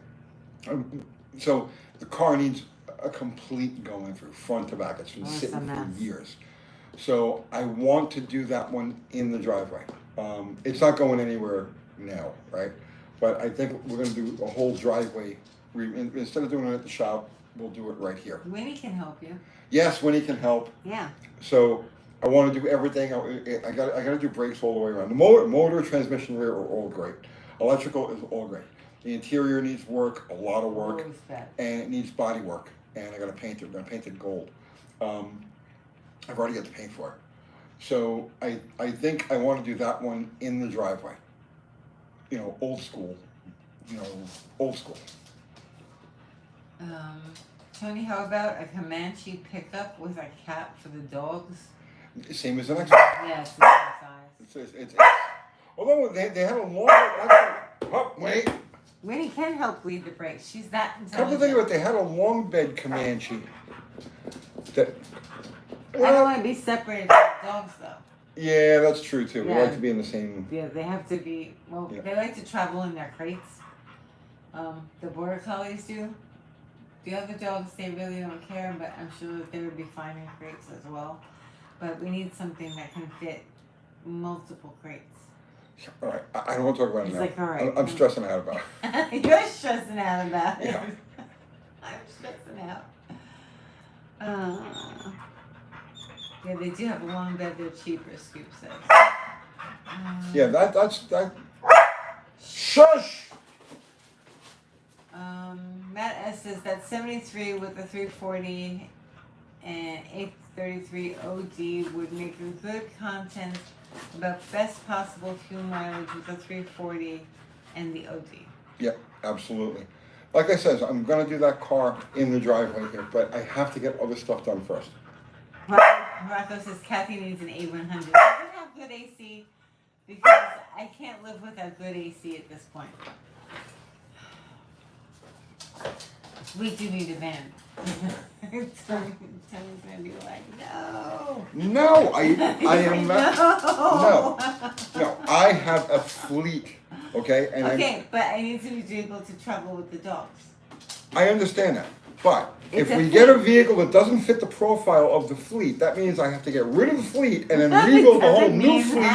So the car needs a complete going through, front to back. It's been sitting for years. So I want to do that one in the driveway. It's not going anywhere now, right? But I think we're going to do a whole driveway. Instead of doing it at the shop, we'll do it right here. Winnie can help you. Yes, Winnie can help. Yeah. So I want to do everything. I got to do brakes all the way around. The motor, transmission, rear are all great. Electrical is all great. The interior needs work, a lot of work, and it needs body work. And I got to paint it. I'm going to paint it gold. I've already got the paint for it. So I think I want to do that one in the driveway. Old school. Old school. Tony, how about a Comanche pickup with a cap for the dogs? Same as the next one. Yes, it's the size. Although they had a long. Wait. Winnie can help lead the brakes. She's that intelligent. Come to think of it, they had a long bed Comanche. I don't want to be separated from the dogs, though. Yeah, that's true too. Yeah. We like to be in the same. Yeah, they have to be. Well, they like to travel in their crates. The border collies do. The other dogs, they really don't care, but I'm sure that they would be fine in crates as well. But we need something that can fit multiple crates. All right, I don't want to talk about it He's now. like, all right. I'm stressing out about it. You're stressing out about it. Yeah. I'm stressing out. Yeah, they do have a long bed. They're cheaper, Scoop says. Yeah, that's. Shush! Matt S says that 73 with a 340 and 833 OD would make a good content about best possible fuel mileage with the 340 and the OD. Yeah, absolutely. Like I said, I'm going to do that car in the driveway here, but I have to get other stuff done first. Rocco says Kathy needs an A100. Does it have good AC? Because I can't live without good AC at this point. We do need a van. Tony's gonna be like, no. No, I am not. No, I have a fleet, okay? And but I need to be able to travel with the dogs. I understand that, but if we get a vehicle that doesn't fit the profile of the fleet, that means I have to get rid of the fleet and then rebuild a whole new fleet.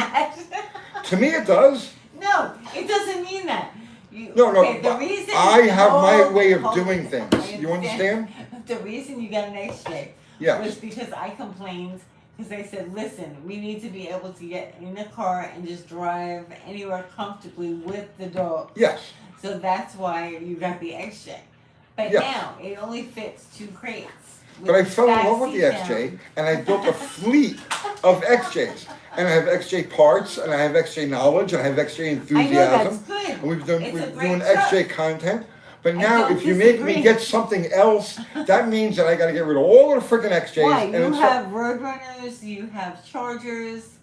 To me, it does. No, it doesn't mean that. No, the reason I have my way of doing things. You understand? The reason you got an X-ray was because I complained because they said, listen, we need to be able to get in the car and just drive anywhere comfortably with the dog. Yes. So that's why you got the X-ray. But now it only fits 2 crates. But I fell in love with the XJ and I built a fleet of XJs. and I have XJ parts, and I have XJ knowledge, and I have XJ enthusiasm. I know, that's good. And we're It's doing truck. XJ content. But now, don't if you make me disagree. get something else, that means that I got to get rid of all of the freaking XJs. Why? And You it's have Roadrunners, you have Chargers,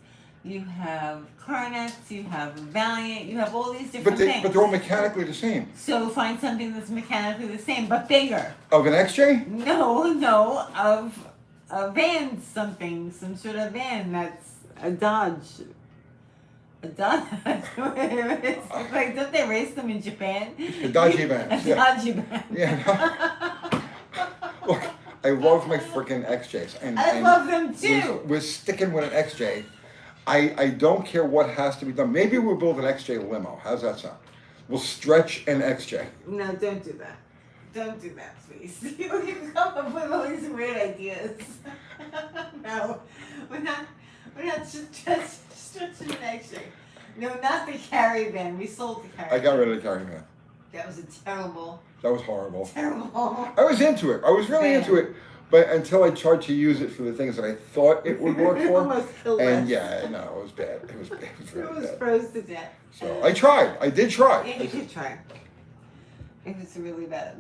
you have Carnets, you have Valiant, you have all these different things. but they're all mechanically the same. So find something that's mechanically the same, but bigger. Of an XJ? No, of a van, some sort of van that's a Dodge. A Dodge. It's like, don't they race them in Japan? The Dodgy vans. A Dodgy van. Yeah. Look, I love my freaking XJs. I love them too. We're sticking with an XJ. I don't care what has to be done. Maybe we'll build an XJ limo. How's that sound? We'll stretch an XJ. No, don't do that. Don't do that, please. You come up with all these weird ideas. No, we're not stretching an X-ray. No, not the caravan. We sold the caravan. I got rid of the caravan. That was a terrible. That was horrible. Terrible. I was into it. I was really into it. But until I tried to use it for the things that I thought it would work for. Almost killed And us. yeah, no, it was bad. It was really It was bad. froze to death. So I tried. I did try. Yeah, you could try. It was really bad.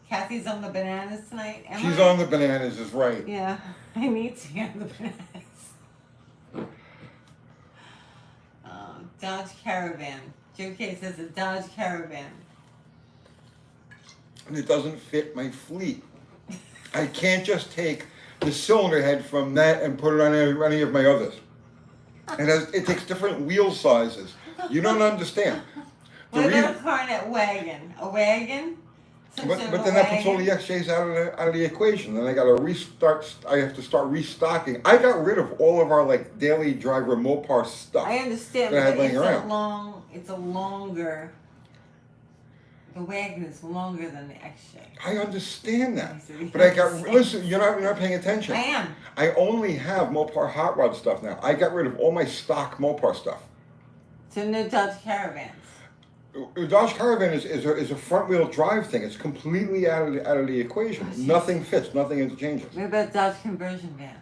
Kathy's on the bananas tonight. Am She's I? on the bananas, is right. Yeah, I need to be on the bananas. Dodge Caravan. Joe K says a Dodge Caravan. And it doesn't fit my fleet. I can't just take the cylinder head from that and put it on any of my others. It takes different wheel sizes. You don't understand. What about a Carnet wagon? A wagon? But then that puts all the XJs out of the equation. Then I got to restart. I have to start restocking. I got rid of all of our like daily driver Mopar stuff. I understand, that I had but laying around. it's a longer. The wagon is longer than the XJ. I understand that, I but I got listen. You're not paying attention. I am. I only have Mopar hot rod stuff now. I got rid of all my stock Mopar stuff. So no Dodge Caravans. Dodge Caravan is a front wheel drive thing. It's completely out of the equation. Oh, Nothing fits. Nothing interchanges. What about Dodge Conversion Van?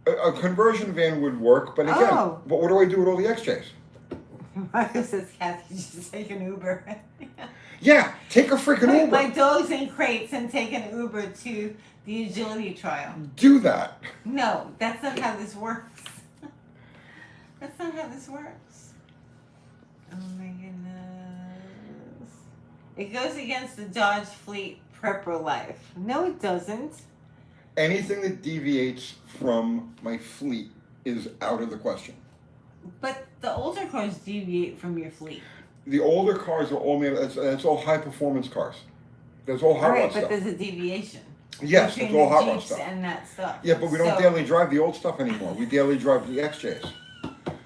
A conversion van would work, but again, Oh. but what do I do with all the XJs? Marco says Kathy should take an Uber. Yeah, take a freaking Put Uber. my dogs in crates and take an Uber to the agility trial. Do that. No, that's not how this works. That's not how this works. Oh my goodness. It goes against the Dodge Fleet prepper life. No, it doesn't. Anything that deviates from my fleet is out of the question. But the older cars deviate from your fleet. The older cars are all made. That's all high performance cars. That's all hot All rod right, but stuff. there's a deviation. Yes, between it's all the hot rod Jeeps stuff. and that stuff. Yeah, but we don't So- daily drive the old stuff anymore. We daily drive the XJs.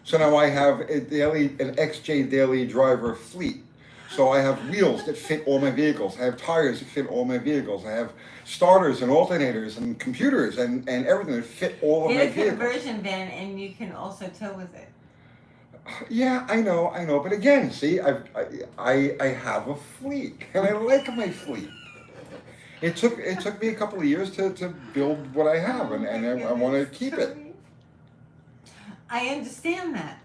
So now I have an XJ daily driver fleet. So I have wheels that fit all my vehicles. I have tires that fit all my vehicles. I have starters and alternators and computers and everything that fit all of my Get a vehicles. conversion van and you can also tow with it. Yeah, I know. But again, see, I have a fleet, and I like my fleet. It took me a couple of years to build what I have, and I want to keep it. I understand that.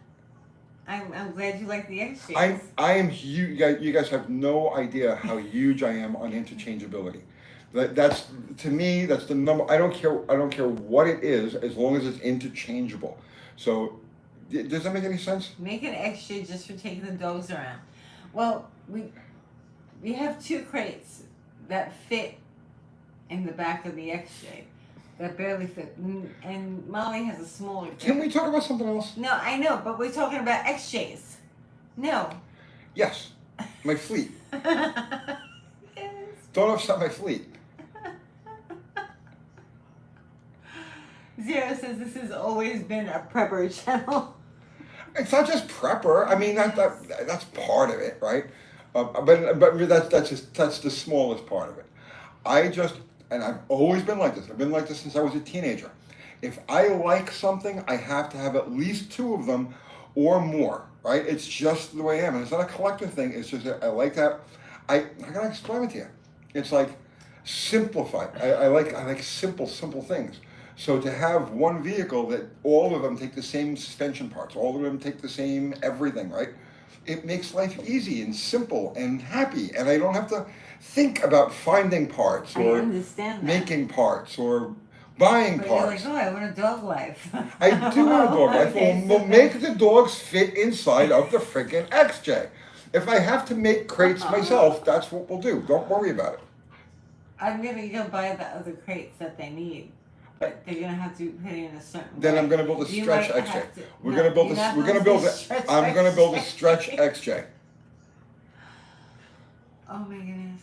I'm glad you like the XJs. I am huge. You guys have no idea how huge I am on interchangeability. That's to me. That's the number. I don't care what it is, as long as it's interchangeable. So, does that make any sense? Make an XJ just for taking the dogs around. Well, we have two crates that fit in the back of the XJ that barely fit, and Molly has a smaller crate. Can we talk about something else? No, I know, but we're talking about XJs. No. Yes, my fleet. Yes. Don't upset my fleet. Zero says this has always been a prepper channel. It's not just prepper. I mean that's part of it, right? But that's the smallest part of it. And I've always been like this. I've been like this since I was a teenager. If I like something, I have to have at least two of them or more, right? It's just the way I am. And it's not a collector thing. It's just that I like that. I gotta explain it to you. It's like simplified. I like simple things. So to have one vehicle that all of them take the same suspension parts, all of them take the same everything, right? It makes life easy and simple and happy, and I don't have to think about finding parts I or understand that. making parts or buying But parts. you're like, oh, I want a dog life. I do want a dog life. Okay, We'll so- make the dogs fit inside of the freaking XJ. If I have to make crates myself, that's what we'll do. Don't worry about it. I'm gonna go buy the other crates that they need, but they're gonna have to put it in a certain Then way. I'm gonna build a You stretch might XJ. have to- We're no, gonna build you're this. not We're gonna building build a it. stretch I'm gonna build a XJ. stretch XJ. Oh my goodness.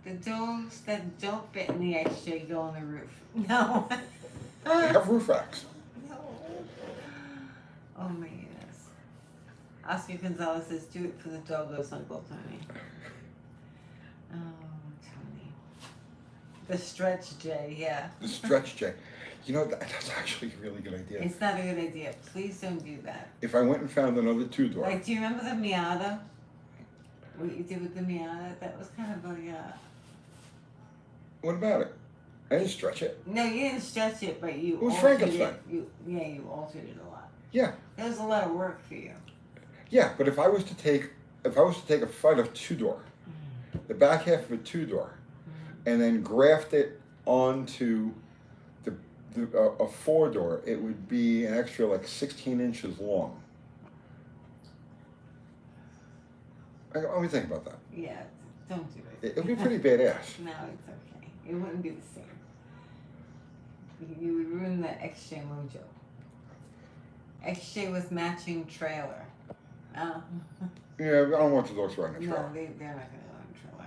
The dogs that don't fit in the XJ go on the roof. No. I have roof racks. No. Oh my goodness. Oscar Gonzalez says, do it for the doggos, Uncle Tony. Oh, Tony. The stretch J, yeah. The stretch J. You know, that's actually a really good idea. It's not a good idea. Please don't do that. If I went and found another two-door. Like, do you remember the Miata? What you did with the Miata? That was kind of a, What about it? I didn't stretch it. no, you didn't stretch it, but you It was altered Frankenstein. it. You altered it a lot. Yeah. That was a lot of work for you. Yeah, but if I was to take a front of two-door, the back half of a two-door, and then graft it onto a four-door, it would be an extra like 16 inches long. Let me think about that. Yeah, don't do it. It would be pretty badass. No, it's okay. It wouldn't be the same. You would ruin the XJ mojo. XJ with matching trailer. Oh. Yeah, I don't want the dogs riding a No, trailer. they're not going to own a trailer.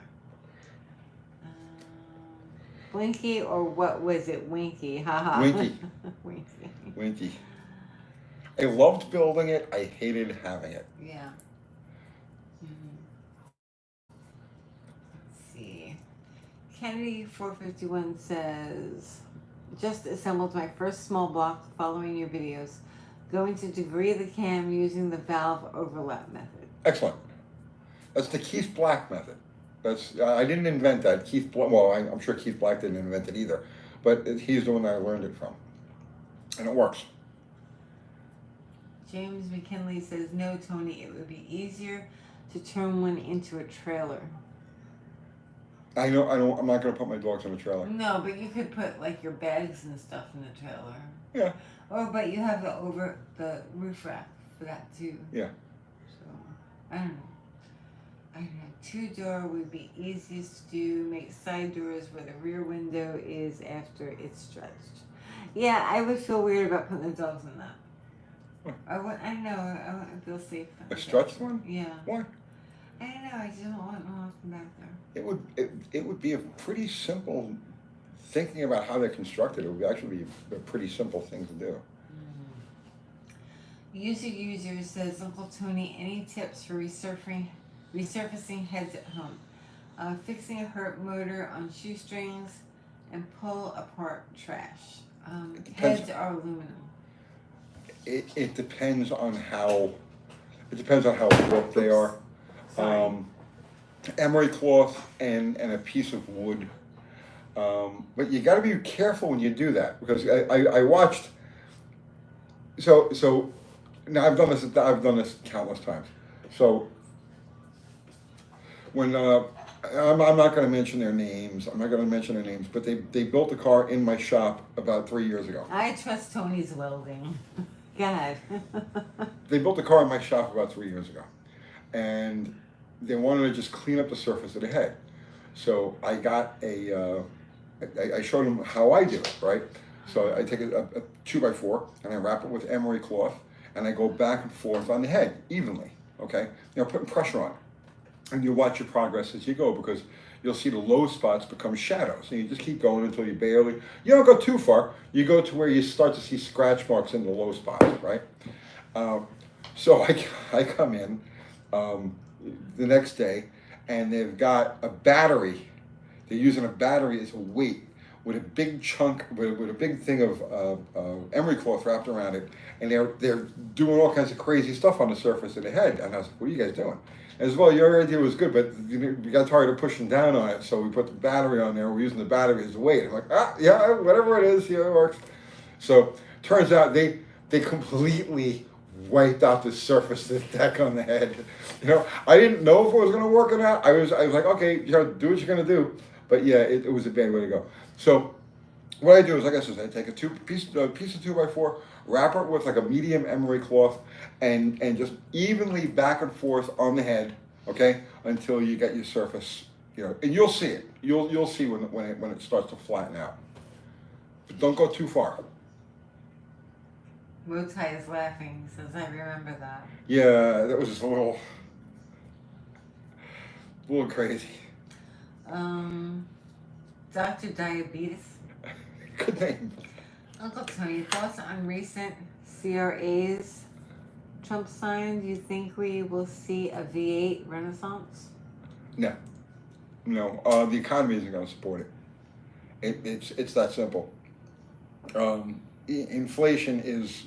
Blinky or what was it? Winky. Haha. Winky. Winky. Winky. I loved building it. I hated having it. Yeah. Let's see. Kennedy 451 says, just assembled my first small block following your videos. Going to degree the cam using the valve overlap method. Excellent. That's the Keith Black method. That's I didn't invent that. Keith Black. Well, I'm sure Keith Black didn't invent it either, but he's the one that I learned it from, and it works. James McKinley says, no, Tony, it would be easier to turn one into a trailer. I know. I'm not going to put my dogs in a trailer. No, but you could put like your bags and stuff in the trailer. Yeah. Or, but you have the roof rack for that too. Yeah. So, I don't know. Two-door would be easiest to do. Make side doors where the rear window is after it's stretched. Yeah, I would feel weird about putting the dogs in that. What? I don't know. I wouldn't feel safe. A stretched one? Yeah. Why? I don't know. I just don't want no one back there. It would be a pretty simple. Thinking about how they're constructed, it would actually be a pretty simple thing to do. User says, Uncle Tony, any tips for resurfacing heads at home? Fixing a hurt motor on shoestrings and pull apart trash. depends. Heads are aluminum. It depends on how. It depends on how warped they are. Sorry. Emery cloth and a piece of wood. But you got to be careful when you do that because I watched. So now I've done this countless times. So when I'm not going to mention their names. I'm not going to mention their names, but they built a car in my shop about 3 years ago. I trust Tony's welding. God. They built a car in my shop about 3 years ago, and they wanted to just clean up the surface of the head. So I got I showed them how I do it, right? So I take a 2x4 and I wrap it with emery cloth and I go back and forth on the head evenly, okay? Putting pressure on it. And you watch your progress as you go because you'll see the low spots become shadows. And you just keep going until you you don't go too far. You go to where you start to see scratch marks in the low spots, right? So I come in the next day and they've got a battery. They're using a battery as a weight with a big chunk, with a big thing of emery cloth wrapped around it, and they're doing all kinds of crazy stuff on the surface of the head. And I was like, "What are you guys doing?" As well, your idea was good, but we got tired of pushing down on it, so we put the battery on there. We're using the battery as the weight. I'm like, yeah, whatever it is, it works. So turns out they completely wiped out the surface of the deck on the head. I didn't know if it was going to work or not. I was like, okay, do what you're going to do. But yeah, it was a bad way to go. So what I do is, like I said, I take a piece of 2x4, wrap it with like a medium emery cloth, and just evenly back and forth on the head, okay, until you get your surface, and you'll see it. You'll see when it starts to flatten out. But don't go too far. Motai is laughing, says I remember that. Yeah, that was just a little crazy. Dr. Diabetes. Good name. Uncle Tony, thoughts on recent CRA's Trump sign? Do you think we will see a V8 renaissance? No. The economy isn't going to support it. It's that simple. Inflation is.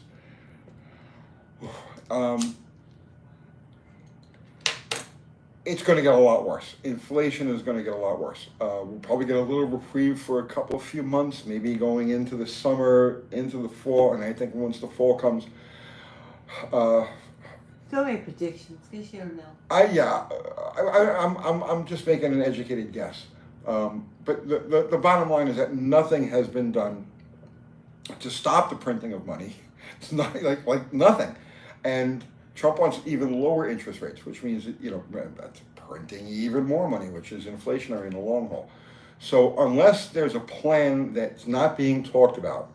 It's going to get a lot worse. Inflation is going to get a lot worse. We'll probably get a little reprieve for a few months, maybe going into the summer, into the fall, and I think once the fall comes. Don't make predictions, because you don't know. I'm just making an educated guess. But the bottom line is that nothing has been done to stop the printing of money. It's not like nothing, and Trump wants even lower interest rates, which means that, that's printing even more money, which is inflationary in the long haul. So unless there's a plan that's not being talked about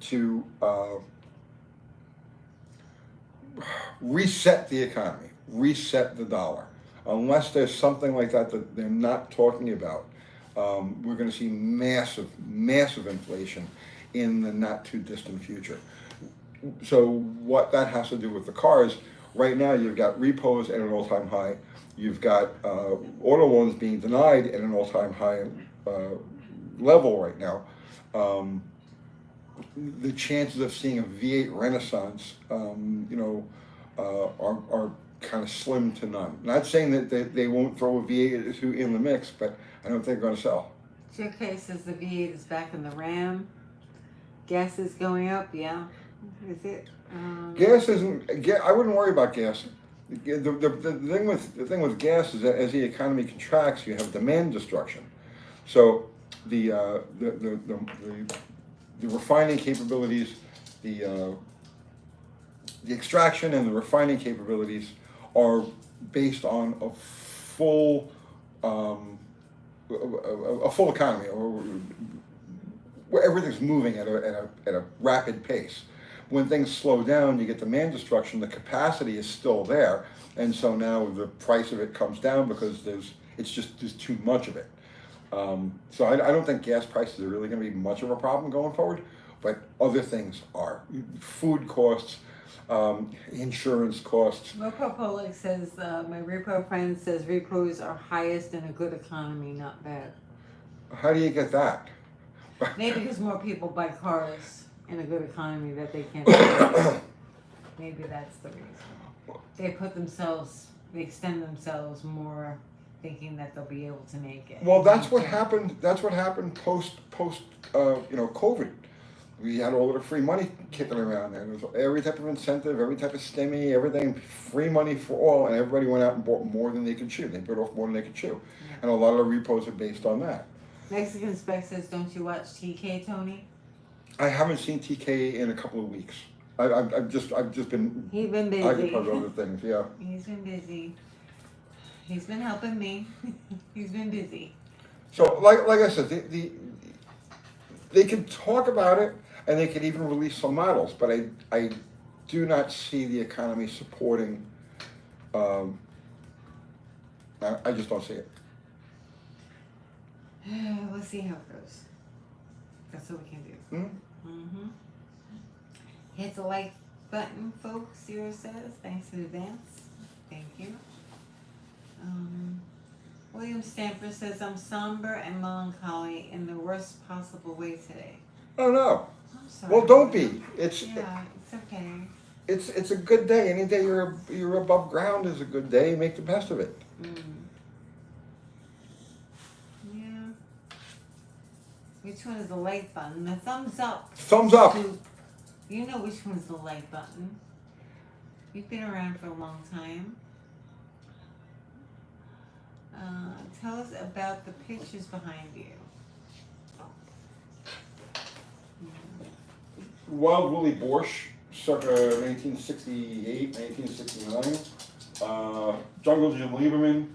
to reset the economy, reset the dollar, unless there's something like that they're not talking about, we're going to see massive inflation in the not too distant future. So what that has to do with the cars, right now you've got repos at an all-time high, you've got auto loans being denied at an all-time high level right now. The chances of seeing a V8 renaissance, are kind of slim to none. Not saying that they won't throw a V8 in the mix, but I don't think they're going to sell. JK says the V8 is back in the Ram. Gas is going up, yeah. Is it? Gas isn't. I wouldn't worry about gas. The thing with gas is that as the economy contracts, you have demand destruction. So the refining capabilities, the extraction and the refining capabilities are based on a full economy, or where everything's moving at a rapid pace. When things slow down, you get demand destruction. The capacity is still there, and so now the price of it comes down because there's too much of it. So I don't think gas prices are really going to be much of a problem going forward, but other things are. Food costs, insurance costs. Repo Polik says, my repo friend says repos are highest in a good economy, not bad. How do you get that? Maybe because more people buy cars in a good economy that they can't afford. Maybe that's the reason. They extend themselves more, thinking that they'll be able to make it. Well, that's what happened. That's what happened post COVID. We had all of the free money kicking around there. There was every type of incentive, every type of STEMI, everything, free money for all, and everybody went out and bought more than they could chew. They bit off more than they could chew. Yeah. And a lot of the repos are based on that. Mexican Spec says, don't you watch TK, Tony? I haven't seen TK in a couple of weeks. I've just been. He's been busy. Occupied with other things, yeah. He's been busy. He's been helping me. He's been busy. So, like I said, they can talk about it, and they can even release some models, but I do not see the economy supporting. I just don't see it. We'll see how it goes. That's what we can do. Mm-hmm. Hit the like button, folks. Zero says. Thanks in advance. Thank you. William Stamper says, I'm somber and melancholy in the worst possible way today. Oh no. I'm sorry. Well, don't be. It's okay. it's a good day. Any day you're above ground is a good day. Make the best of it. Yeah. Which one is the like button? The thumbs up. Thumbs up. You know which one's the like button. You've been around for a long time. Tell us about the pictures behind you. Wild Willie Borsch, circa 1968, 1969. Jungle Jim Lieberman,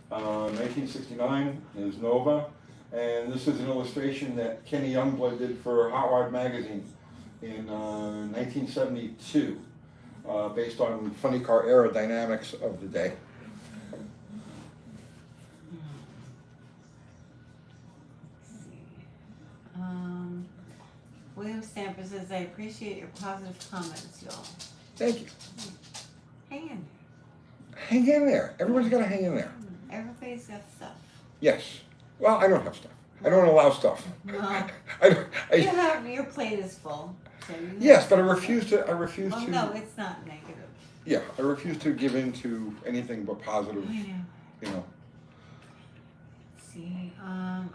1969 is Nova. And this is an illustration that Kenny Youngblood did for Hot Rod Magazine in 1972, based on funny car aerodynamics of the day. William Stamper says, I appreciate your positive comments, y'all. Thank you. Hang in Hang in there. Everyone's got to hang in there. there. Everybody's got stuff. Yes. Well, I don't have stuff. I don't allow stuff. No. I Your plate is full. So yes, but I refuse to. Well, no, it's not negative. Yeah, I refuse to give in to anything but positive. I know. You know. Let's see,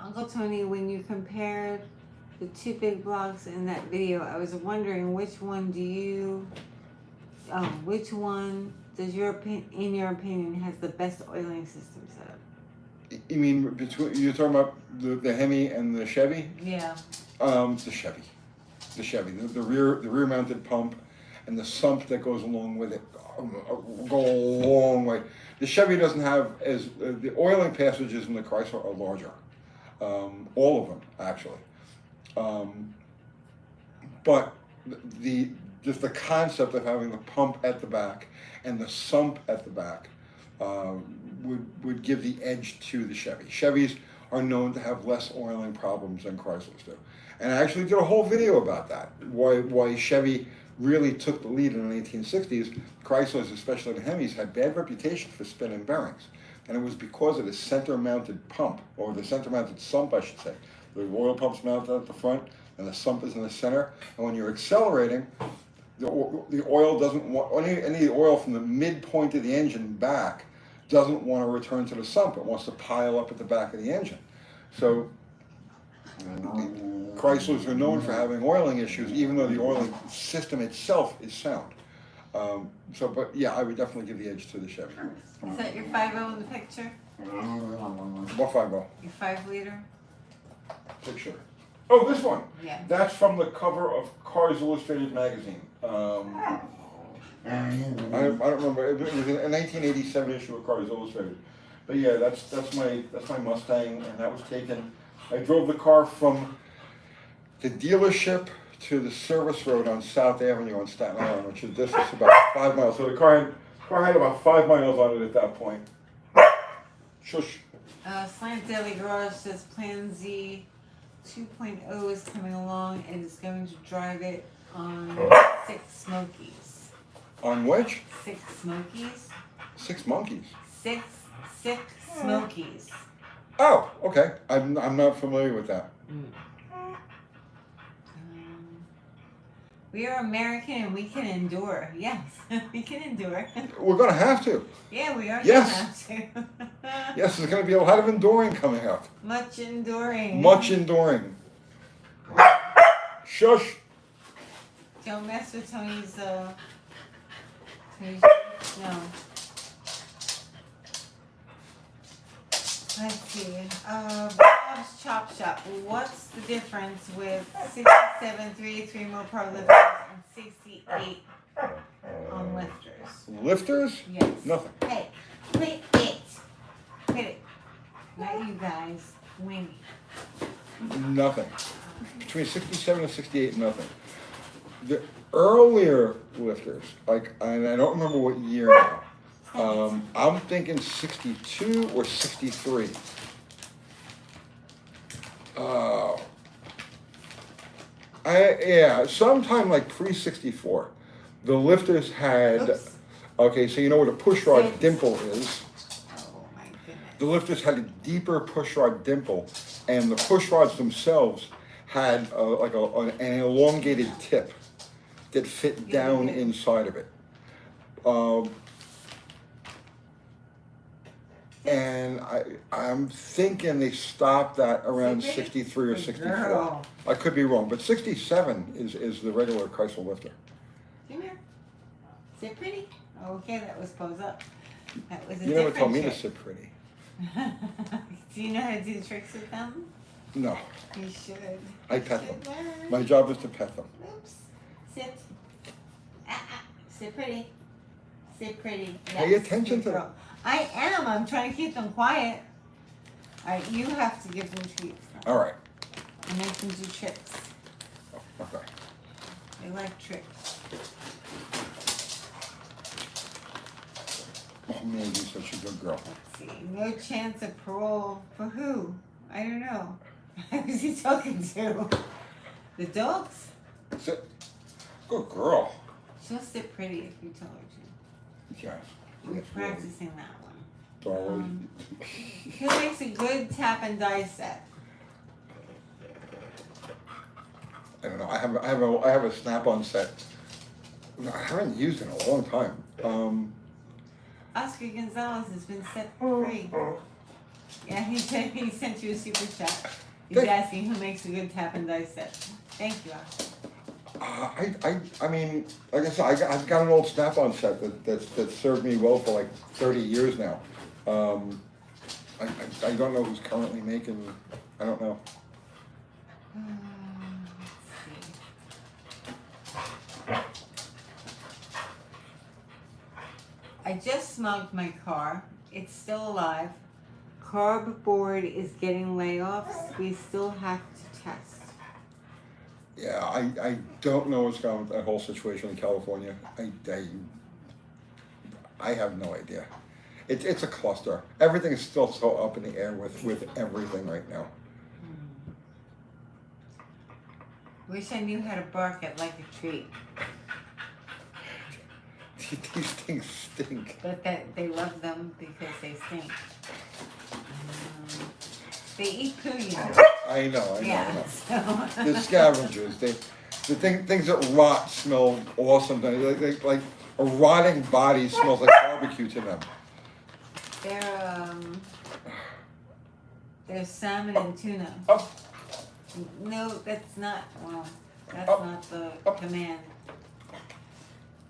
Uncle Tony, when you compared the two big blocks in that video, I was wondering which one does in your opinion, has the best oiling system set up? You mean you're talking about the Hemi and the Chevy? Yeah. The Chevy, the rear mounted pump, and the sump that goes along with it go a long way. The Chevy doesn't have the oiling passages in the Chrysler are larger, all of them actually. But just the concept of having the pump at the back and the sump at the back would give the edge to the Chevy. Chevys are known to have less oiling problems than Chryslers do. And I actually did a whole video about that, why Chevy really took the lead in the 1860s. Chryslers, especially the Hemis, had bad reputation for spinning bearings. And it was because of the center-mounted pump, or the center-mounted sump, I should say. The oil pump's mounted at the front, and the sump is in the center. And when you're accelerating, the oil doesn't want, any of the oil from the midpoint of the engine back doesn't want to return to the sump. It wants to pile up at the back of the engine. So Chryslers are known for having oiling issues, even though the oiling system itself is sound. But yeah, I would definitely give the edge to the Chevy. Is that your 5.0 in the picture? What 5.0? Your 5-liter? Picture. Oh, this one. Yeah. That's from the cover of Cars Illustrated magazine. I don't remember. It was a 1987 issue of Cars Illustrated. But yeah, that's my Mustang, and that was taken. I drove the car from the dealership to the service road on South Avenue on Staten Island, which is distance about 5 miles. So the car had about 5 miles on it at that point. Shush. Slant Daily Garage says Plan Z 2.0 is coming along and is going to drive it on 6 Smokies. On which? 6 Smokies. 6 monkeys. Six Smokies. Oh, okay. I'm not familiar with that. We are American and we can endure. Yes, we can endure. We're going to have to. Yeah, we are Yes. going to have to. Yes, there's going to be a lot of enduring coming up. Much enduring. Much enduring. Shush. Don't mess with Tony's, no. Let's see. Bob's Chop Shop. What's the difference with 67 383 motor lifters and 68 on lifters? Lifters? Yes. Nothing. Hey, quit it. Quit it. Not you guys. Winnie. Nothing. Between 67 and 68, nothing. The earlier lifters, and I don't remember what year now. I'm thinking 62 or 63. Sometime like pre-64. The lifters had, Oops. okay, so you know what a pushrod dimple is. Oh my goodness. The lifters had a deeper pushrod dimple, and the pushrods themselves had an elongated tip. that fit down inside of it. And I'm thinking they stopped at around 63 or 64. Girl. I could be wrong, but 67 is the regular Chrysler lifter. Come here. Sit pretty. Okay, that was pose up. That was a You never told different me to trick. sit pretty. Do you know how to do tricks with them? No, You should. I pet You should them. learn. My job is to pet them. Oops. Sit. Sit pretty. Sit pretty. Pay Yes, attention good to girl. them. I am. I'm trying to keep them quiet. All right, you have to give them treats now. All right. And make them do tricks. Oh, okay. They like tricks. Oh man, you're such a good girl. Let's see. No chance of parole for who? I don't know. Who's he talking to? The dogs? Sit. Good girl. She'll sit pretty if you tell her to. Yes. We're Yes, practicing that one. Darling. Who makes a good tap and die set? I don't know. I have a snap-on set. I haven't used it in a long time. Oscar Gonzalez has been set free. Yeah, he said he sent you a super chat. He's asking who makes a good tap and die set. Thank you, Oscar. I mean, like I said, I've got an old Snap-on set that served me well for like 30 years now. I don't know who's currently making. I don't know. Let's see. I just smugged my car. It's still alive. Cardboard is getting layoffs. We still have to test. Yeah, I don't know what's going on with that whole situation in California. I have no idea. It's a cluster. Everything is still so up in the air with everything right now. Wish I knew how to bark at like a tree. These things stink. But that they love them because they stink. They eat poo, you know. I know. Yeah. So. The scavengers, things that rot smell awesome. Like a rotting body smells like barbecue to them. They're salmon and tuna. Oh. No, that's not. Well, that's Oh. not the command.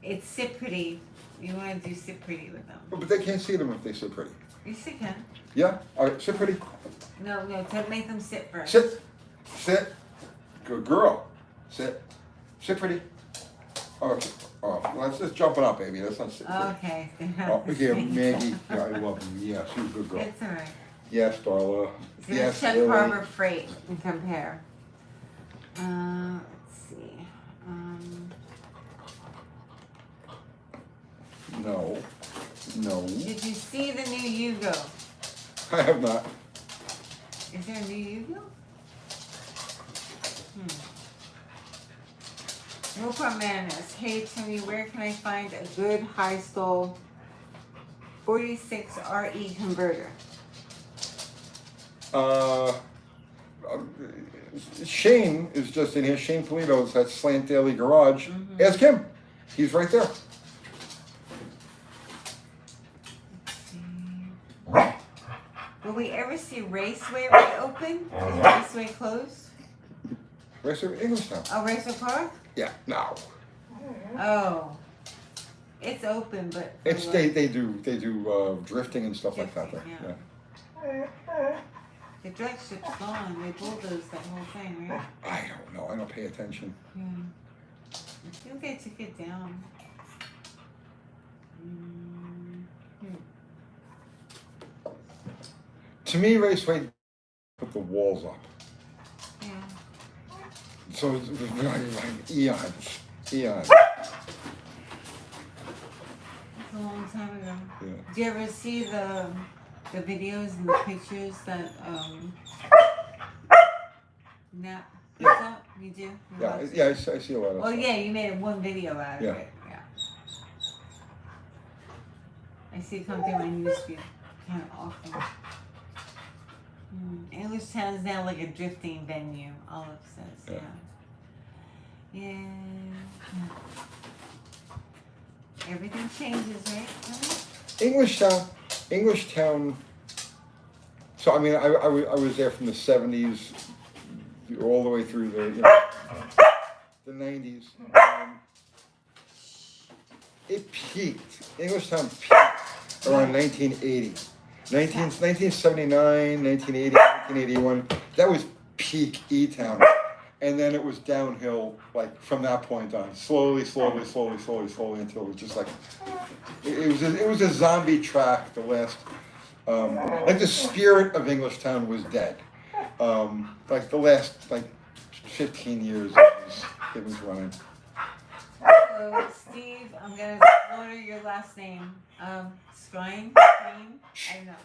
It's sit pretty. You want to do sit pretty with them. But they can't see them if they sit pretty. Yes, you can. Yeah? All right, sit pretty. No, to make them sit first. Sit. Good girl. Sit pretty. Oh, well, that's just jumping up, baby. That's not sitting pretty. Okay. Oh, here, Maggie. Yeah, I love you. Yeah, she's a good girl. It's all right. Yes, Darla. So Yes, check Lily. Harbor Freight and compare. Let's see. No. Did you see the new Yugo? I have not. Is there a new Yugo? Wilport Manus. Hey Tony, where can I find a good high stall 46 RE converter? Shane is just in here. Shane Polito is at Slant Daily Garage. Ask him. He's right there. Will we ever see Raceway reopen? Is Raceway closed? Where's the English now? Oh, Raceway Park? Yeah, no. Oh. It's open, but It's they do drifting and stuff like that. Drifting, There. yeah. Yeah. the drag strip's gone. They bulldozed that whole thing, right? I don't know. I don't pay attention. Yeah. I think they took it down. To me, Raceway put the walls up. Yeah. So it's like eons. It's a long time ago. Yeah. Do you ever see the videos and the pictures that Nap puts up? You do? Yeah, I see a lot of Oh stuff. yeah, you made one video out of Yeah. it. Yeah. I see it come through my newsfeed kind of often. English Town is now like a drifting venue, Olive says. Yeah. Yeah. Everything changes, right? Englishtown. So I mean, I was there from the 70s all the way through the 90s. It peaked. Englishtown peaked around 1980. 1979, 1980, 1981. That was peak E-Town. And then it was downhill, like from that point on, slowly until it was just like, it was a zombie track. The last, like the spirit of Englishtown was dead. Like the last 15 years it was running. So, Steve, I'm gonna order your last name. Screen? I don't know.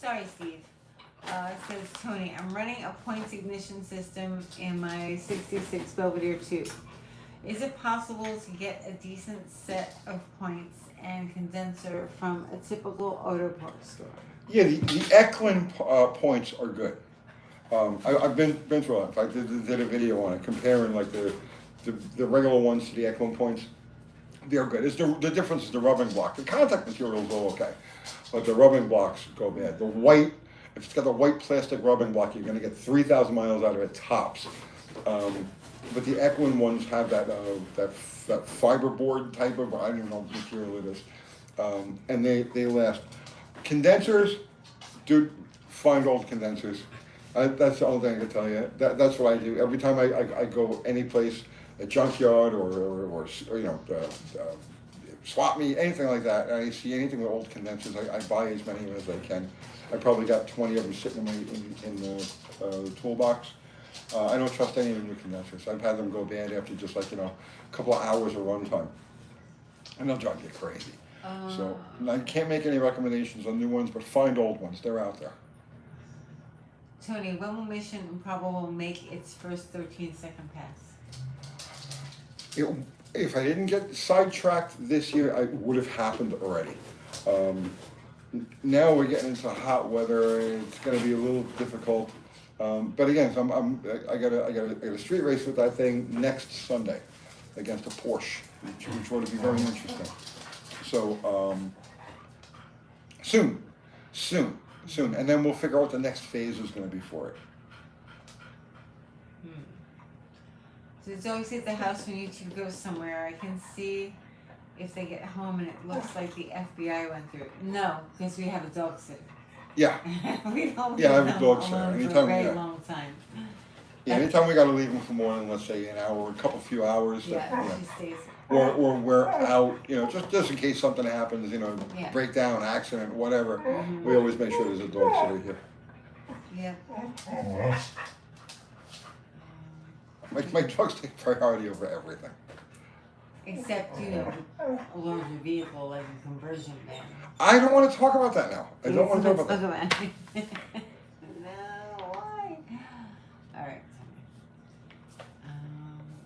Sorry, Steve. It says, Tony, I'm running a points ignition system in my 66 Belvedere 2. Is it possible to get a decent set of points and condenser from a typical auto parts store? Yeah, the Eklund points are good. I've been through it. I did a video on it, comparing like the regular ones to the Eklund points. They're good. The difference is the rubbing block. The contact material is all okay, but the rubbing blocks go bad. The white, if it's got the white plastic rubbing block, you're going to get 3,000 miles out of it tops. But the Eklund ones have that fiberboard type of, I don't even know what material it is, and they last. Condensers, dude, find old condensers. That's the only thing I can tell you. That's what I do. Every time I go any place, a junkyard or swap meet, anything like that, and I see anything with old condensers, I buy as many as I can. I probably got 20 of them sitting in the toolbox. I don't trust any of the new condensers. I've had them go bad after just a couple of hours of runtime, and they'll drive you crazy. So I can't make any recommendations on new ones, but find old ones. They're out there. Tony, when will Mission Improbable make its first 13-second pass? If I didn't get sidetracked this year, it would have happened already. Now we're getting into hot weather. It's going to be a little difficult. But again, I got a street race with that thing next Sunday against a Porsche, which ought to be very interesting. So soon, and then we'll figure out what the next phase is going to be for it. So it's always at the house when you two go somewhere. I can see if they get home and it looks like the FBI went through it. No, because we have a dog sitter. Yeah. We don't I have a dog sitter. for a very long time. Yeah, anytime we got to leave them for more than, let's say, an hour, a few hours. She stays. Or we're out, just in case something happens, breakdown, accident, whatever. Mm-hmm. We always make sure there's a dog sitter here. Yeah. My dogs take priority over everything. Except, a larger vehicle like a conversion van. I don't want to talk about that now. I don't want to talk about that. No, why? All right.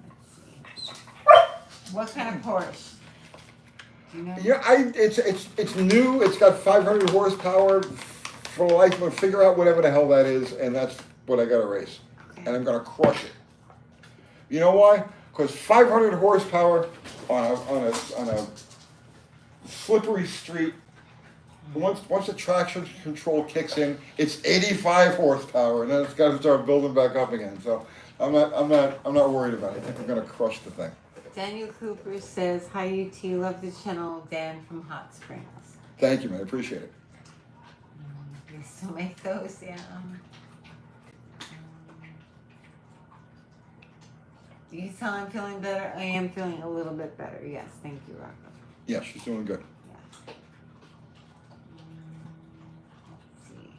Let's see. What kind of Porsche? Do you know? Yeah, it's new. It's got 500 horsepower. For life, I'm gonna figure out whatever the hell that is, and that's what I got to race. Okay. And I'm gonna crush it. You know why? Because 500 horsepower on a slippery street. Once the traction control kicks in, it's 85 horsepower, and then it's got to start building back up again. So I'm not worried about it. I think we're gonna crush the thing. Daniel Cooper says, "Hi UT, love the channel. Dan from Hot Springs." Thank you, man. I appreciate it. You still make those, yeah. Do you tell I'm feeling better? I am feeling a little bit better. Yes, thank you, Rocco. Yeah, she's doing good. Yeah. Let's see.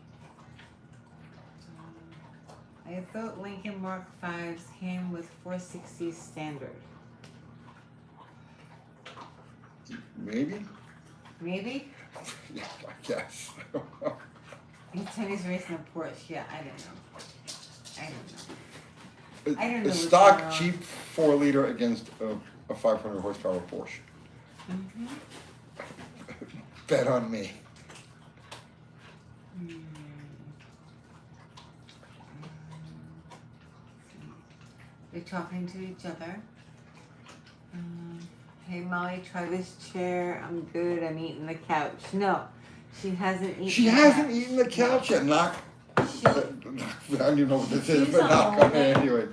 I thought Lincoln Mark V's came with 460 standard. Maybe? Maybe? Yeah, I guess. Tony's racing a Porsche. Yeah, I don't know. I don't know A what's stock going on. cheap 4-liter against a 500 horsepower Porsche. Mm-hmm. Bet on me. They're talking to each other. Hey Molly, try this chair. I'm good. I'm eating the couch. No, she hasn't eaten. She the hasn't couch. eaten the couch yet. Knock. She, I don't even know what this is, chews but on knock on molding. it anyway.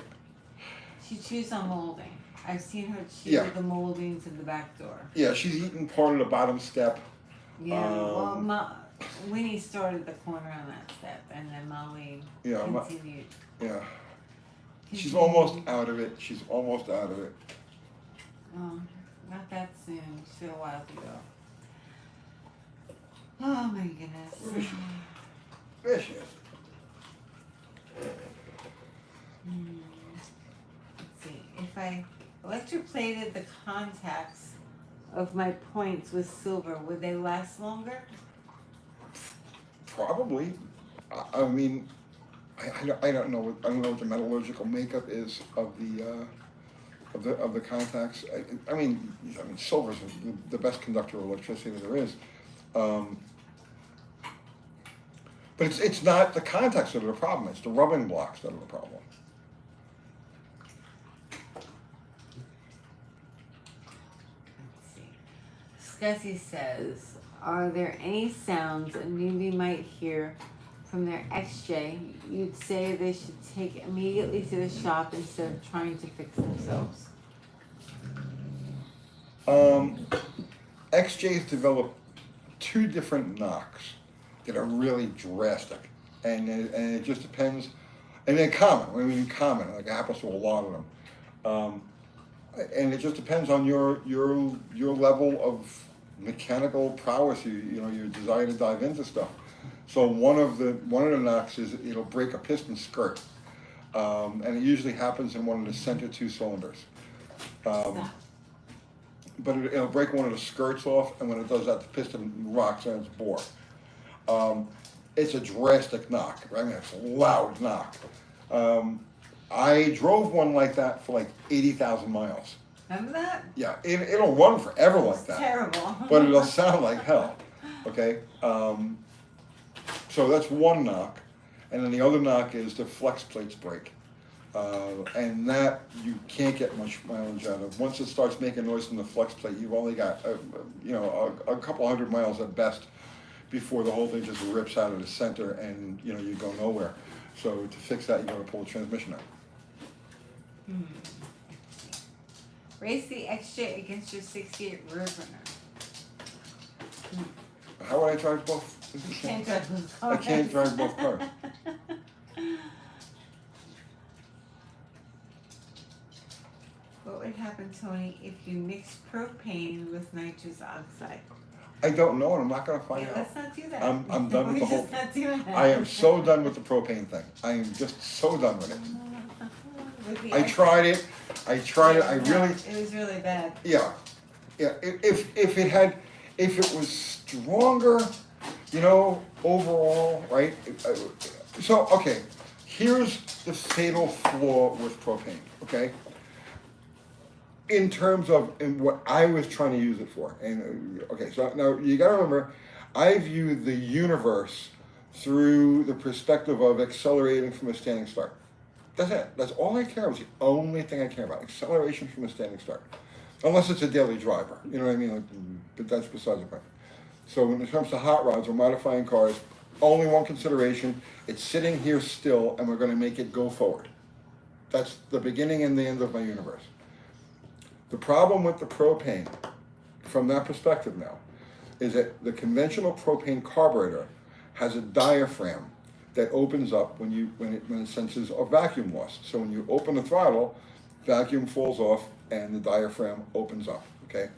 She chews on molding. I've seen her chew Yeah. the moldings in the back door. Yeah, she's eaten part of the bottom step. Yeah, well, Winnie started the corner on that step, and then Molly continued. Yeah. She's almost out of it. She's almost out of it. Oh, not that soon. Still a while to go. Oh my goodness. Where is she? There she is. Let's see. If I electroplated the contacts of my points with silver, would they last longer? Probably. I mean, I don't know. I don't know what the metallurgical makeup is of the contacts. I mean, silver's the best conductor of electricity there is. But it's not the contacts that are the problem. It's the rubbing blocks that are the problem. Let's see. Scuzzy says, are there any sounds a newbie might hear from their XJ you'd say they should take immediately to the shop instead of trying to fix themselves? XJ's developed two different knocks that are really drastic, and it just depends. And they're common. I mean, common. Like it happens to a lot of them. And it just depends on your level of mechanical prowess. Your desire to dive into stuff. So one of the knocks is it'll break a piston skirt, and it usually happens in one of the center two cylinders. But it'll break one of the skirts off, and when it does that, the piston rocks and it's bore. It's a drastic knock. I mean, it's a loud knock. I drove one like that for like 80,000 miles. Remember that? Yeah, it'll run forever like It's that. terrible. But it'll sound like hell. Okay? So that's one knock. And then the other knock is the flex plates break. And that you can't get much mileage out of. Once it starts making noise from the flex plate, you've only got a couple hundred miles at best before the whole thing just rips out of the center and you go nowhere. So to fix that, you got to pull the transmission out. Race the XJ against your 68 Roadrunner. How would I drive both? You can't drive both I cars. can't drive both cars. What would happen, Tony, if you mix propane with nitrous oxide? I don't know, and I'm not going to find out. Let's not do that. I'm done with the whole. Just not do that. I am so done with the propane thing. I am just so done with it. I tried it. I really. It was really bad. Yeah. If it was stronger, overall, right? So okay, here's the fatal flaw with propane. Okay. In terms of what I was trying to use it for, and okay, so now you got to remember, I view the universe through the perspective of accelerating from a standing start. That's it. That's all I care about. It's the only thing I care about. Acceleration from a standing start. Unless it's a daily driver. You know what I mean? But that's besides the point. So when it comes to hot rods or modifying cars, only one consideration. It's sitting here still and we're going to make it go forward. That's the beginning and the end of my universe. The problem with the propane, from that perspective now, is that the conventional propane carburetor has a diaphragm that opens up when it senses a vacuum loss. So when you open the throttle, vacuum falls off and the diaphragm opens up. Okay,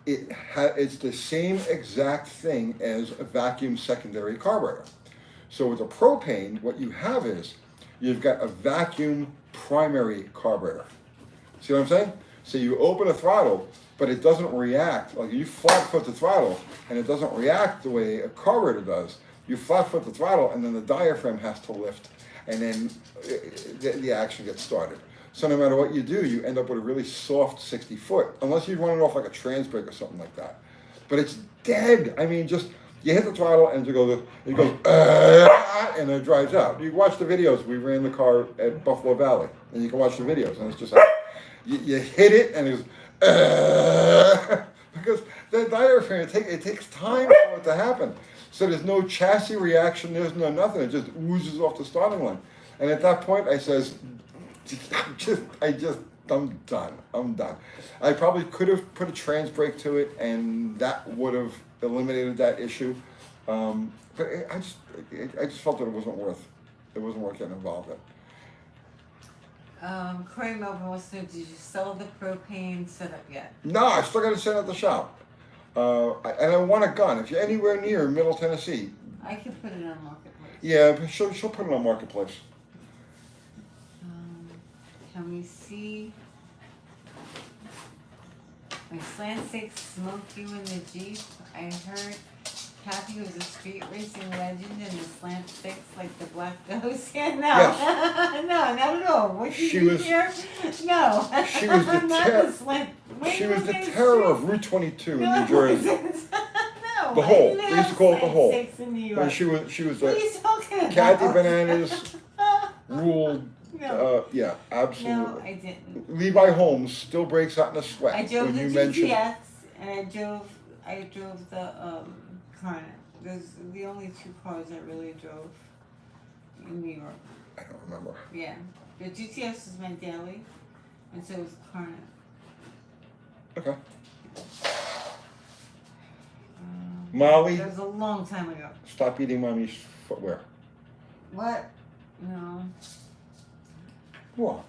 it's the same exact thing as a vacuum secondary carburetor. So with a propane, what you have is you've got a vacuum primary carburetor. See what I'm saying? So you open a throttle, but it doesn't react. Like you flat foot the throttle, and it doesn't react the way a carburetor does. You flat foot the throttle, and then the diaphragm has to lift, and then the action gets started. So no matter what you do, you end up with a really soft 60 foot, unless you run it off like a trans brake or something like that. But it's dead. I mean, just you hit the throttle, and it goes, and it drives out. You watch the videos. We ran the car at Buffalo Valley, and you can watch the videos, and it's just like, you hit it and it's a diaphragm. It takes time for it to happen. So there's no chassis reaction. There's no nothing. It just oozes off the starting line. And at that point, I says, I'm done. I'm done. I probably could have put a trans brake to it, and that would have eliminated that issue. But I just felt that it wasn't worth getting involved in. Corey Melvin wants to know, did you sell the propane setup yet? No, I still got to sit at the shop. And I want a gun. If you're anywhere near Middle Tennessee. I can put it on Marketplace. Yeah, but she'll put it on Marketplace. Can we see? My slant six smoked you in the Jeep. I heard Kathy was a street racing legend and the slant six like the Black Ghost. Yeah, no. Yes. No, not at all. What did She you was- hear? No. She was the Not terror. the slant. Wait, She was look the at terror street. of Route 22 in No, New Jersey. No, The I Hole. didn't We used have to call it the slant Hole. six in New York. And she was What are the you talking about? Kathy Bananas ruled. No. Yeah, No, absolutely. I didn't. Levi Holmes still breaks out in a sweat I drove when the you mention. GTX and I drove the Carnet. Those are the only two cars I really drove in New York. I don't remember. Yeah, the GTX was my daily, and so was the Carnet. Okay. Molly, That was a long time ago. stop eating mommy's footwear. What? No. What?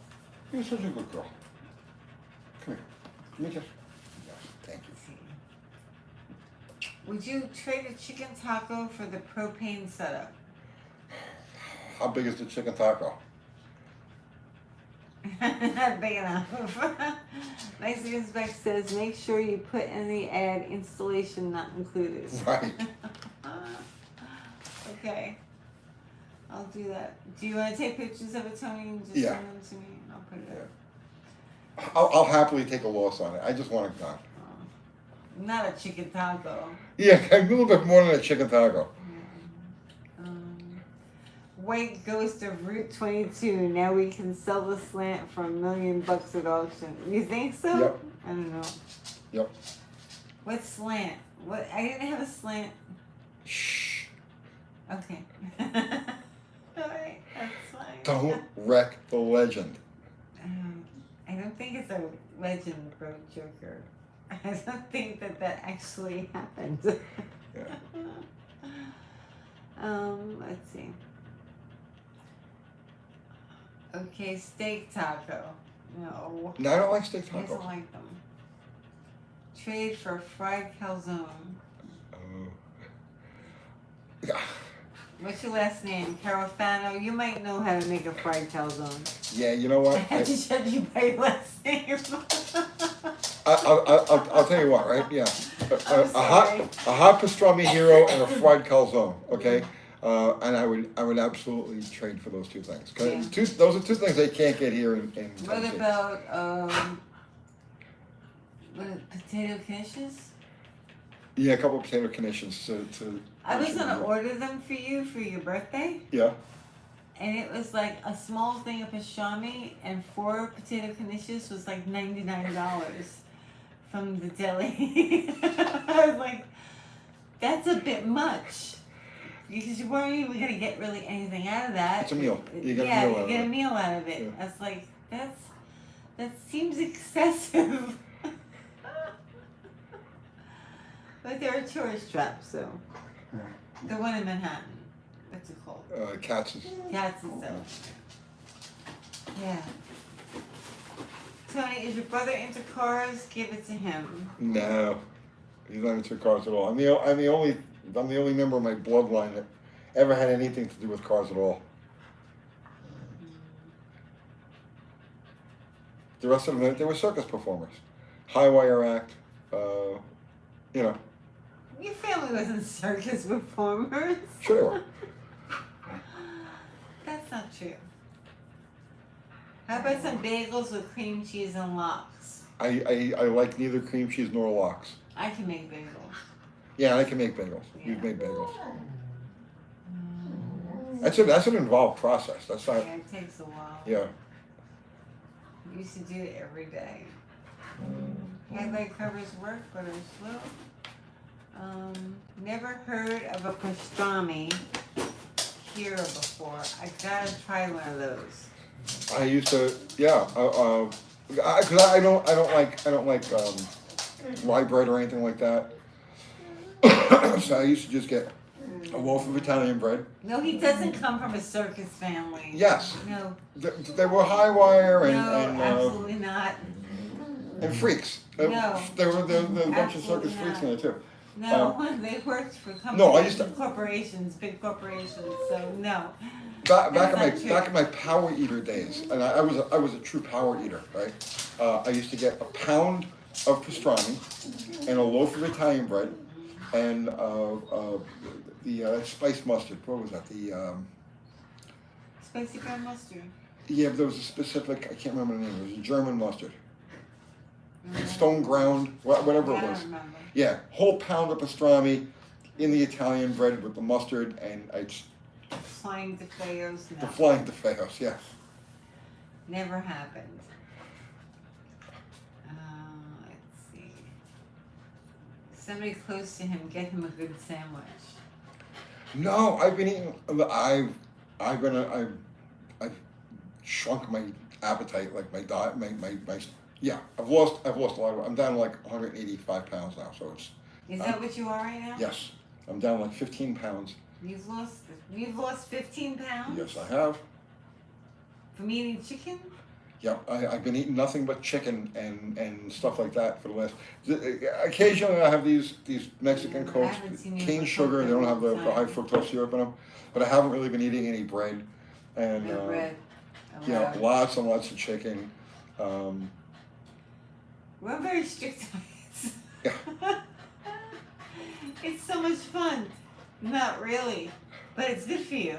You're such a good girl. Come here. Let me just. Yes, thank you. Would you trade a chicken taco for the propane setup? How big is the chicken taco? Not big enough. Mexican Spec says, make sure you put in the ad installation not included. Right. Okay. I'll do that. Do you want to take pictures of it, Tony, and just Yeah. send them to me? And I'll put it up. I'll happily take a loss on it. I just want it gone. Not a chicken taco. Yeah, a little bit more than a chicken taco. White Ghost of Route 22. Now we can sell the slant for $1 million at auction. You think so? Yep. I don't know. Yep. What slant? What? I didn't have a slant. Shh. Okay. Alright, that's fine. Don't wreck the legend. I don't think it's a legend, bro, Joker. I don't think that actually happened. Yeah. Let's see. Okay, steak taco. No. No, I don't like steak He doesn't taco. like them. Trade for fried calzone. Yeah. What's your last name? Carafano? You might know how to make a fried calzone. Yeah, you know what? I had to judge you by your last name. I'll tell you what, right? Yeah. I'm sorry. A hot pastrami hero and a fried calzone, okay? And I would absolutely trade for those two things. 'Cause Yeah. those are two things they can't get here in What Tennessee. about potato knishes? Yeah, a couple of potato conditions to I was gonna order them for you for your birthday, Yeah. and it was like a small thing of pastrami and 4 potato knishes was like $99 from the deli. I was like, that's a bit much. Because you weren't even gonna get really anything out of that. It's a meal. You get a yeah, meal you out of get a it. meal out of it. Yeah. I was like, that seems excessive. But they're a tourist trap, so. The one in Manhattan. What's it called? Katz's. Cats and so. Yeah. Tony, is your brother into cars? Give it to him. No, he's not into cars at all. I'm the only member of my bloodline that ever had anything to do with cars at all. The rest of them, they were circus performers, high wire act, you know. Your family wasn't circus performers. Sure they were. That's not true. How about some bagels with cream cheese and lox? I like neither cream cheese nor lox. I can make bagels. Yeah, I can make bagels. Yeah. You've made bagels. That's an involved process. That's not. Yeah, it takes a while. Yeah. I used to do it every day. Headlight covers work, but are slow. Never heard of a pastrami here before. I gotta try one of those. I used to, yeah, cause I don't like rye bread or anything like that. So I used to just get a loaf of Italian bread. No, he doesn't come from a circus family. Yes. No. They were high wire Absolutely not. and freaks. No. There were a bunch of circus Absolutely freaks not. in there too. No, they worked for companies, No, I used to- corporations, big corporations. So no. Back in my power eater days, and I was a true power eater, right? I used to get a pound of pastrami and a loaf of Italian bread and the spiced mustard. What was that? The Spicy brown mustard. yeah, but there was a specific. I can't remember the name. It was a German mustard, stone ground, whatever it I was. don't remember. Yeah, whole pound of pastrami in the Italian bread with the mustard, and I just Flying DeFeos, the no. flying DeFeos. Yes. Never happened. Let's see. Somebody close to him, get him a good sandwich. No, I've been eating. I've shrunk my appetite, like my diet, my yeah. I've lost a lot of. I'm down like 185 pounds now, so it's. Is that what you are right now? Yes, I'm down like 15 pounds. You've lost 15 pounds? Yes, I have. From eating chicken? Yep, I've been eating nothing but chicken and stuff like that for the last. Occasionally, I have these Mexican I cokes, haven't seen you cane for sugar. They don't have the high time. fructose syrup in them, but I haven't really been eating any bread. And No bread. yeah, allowed. lots and lots of chicken. We're on very strict diets. Yeah. It's so much fun. Not really, but it's good for you.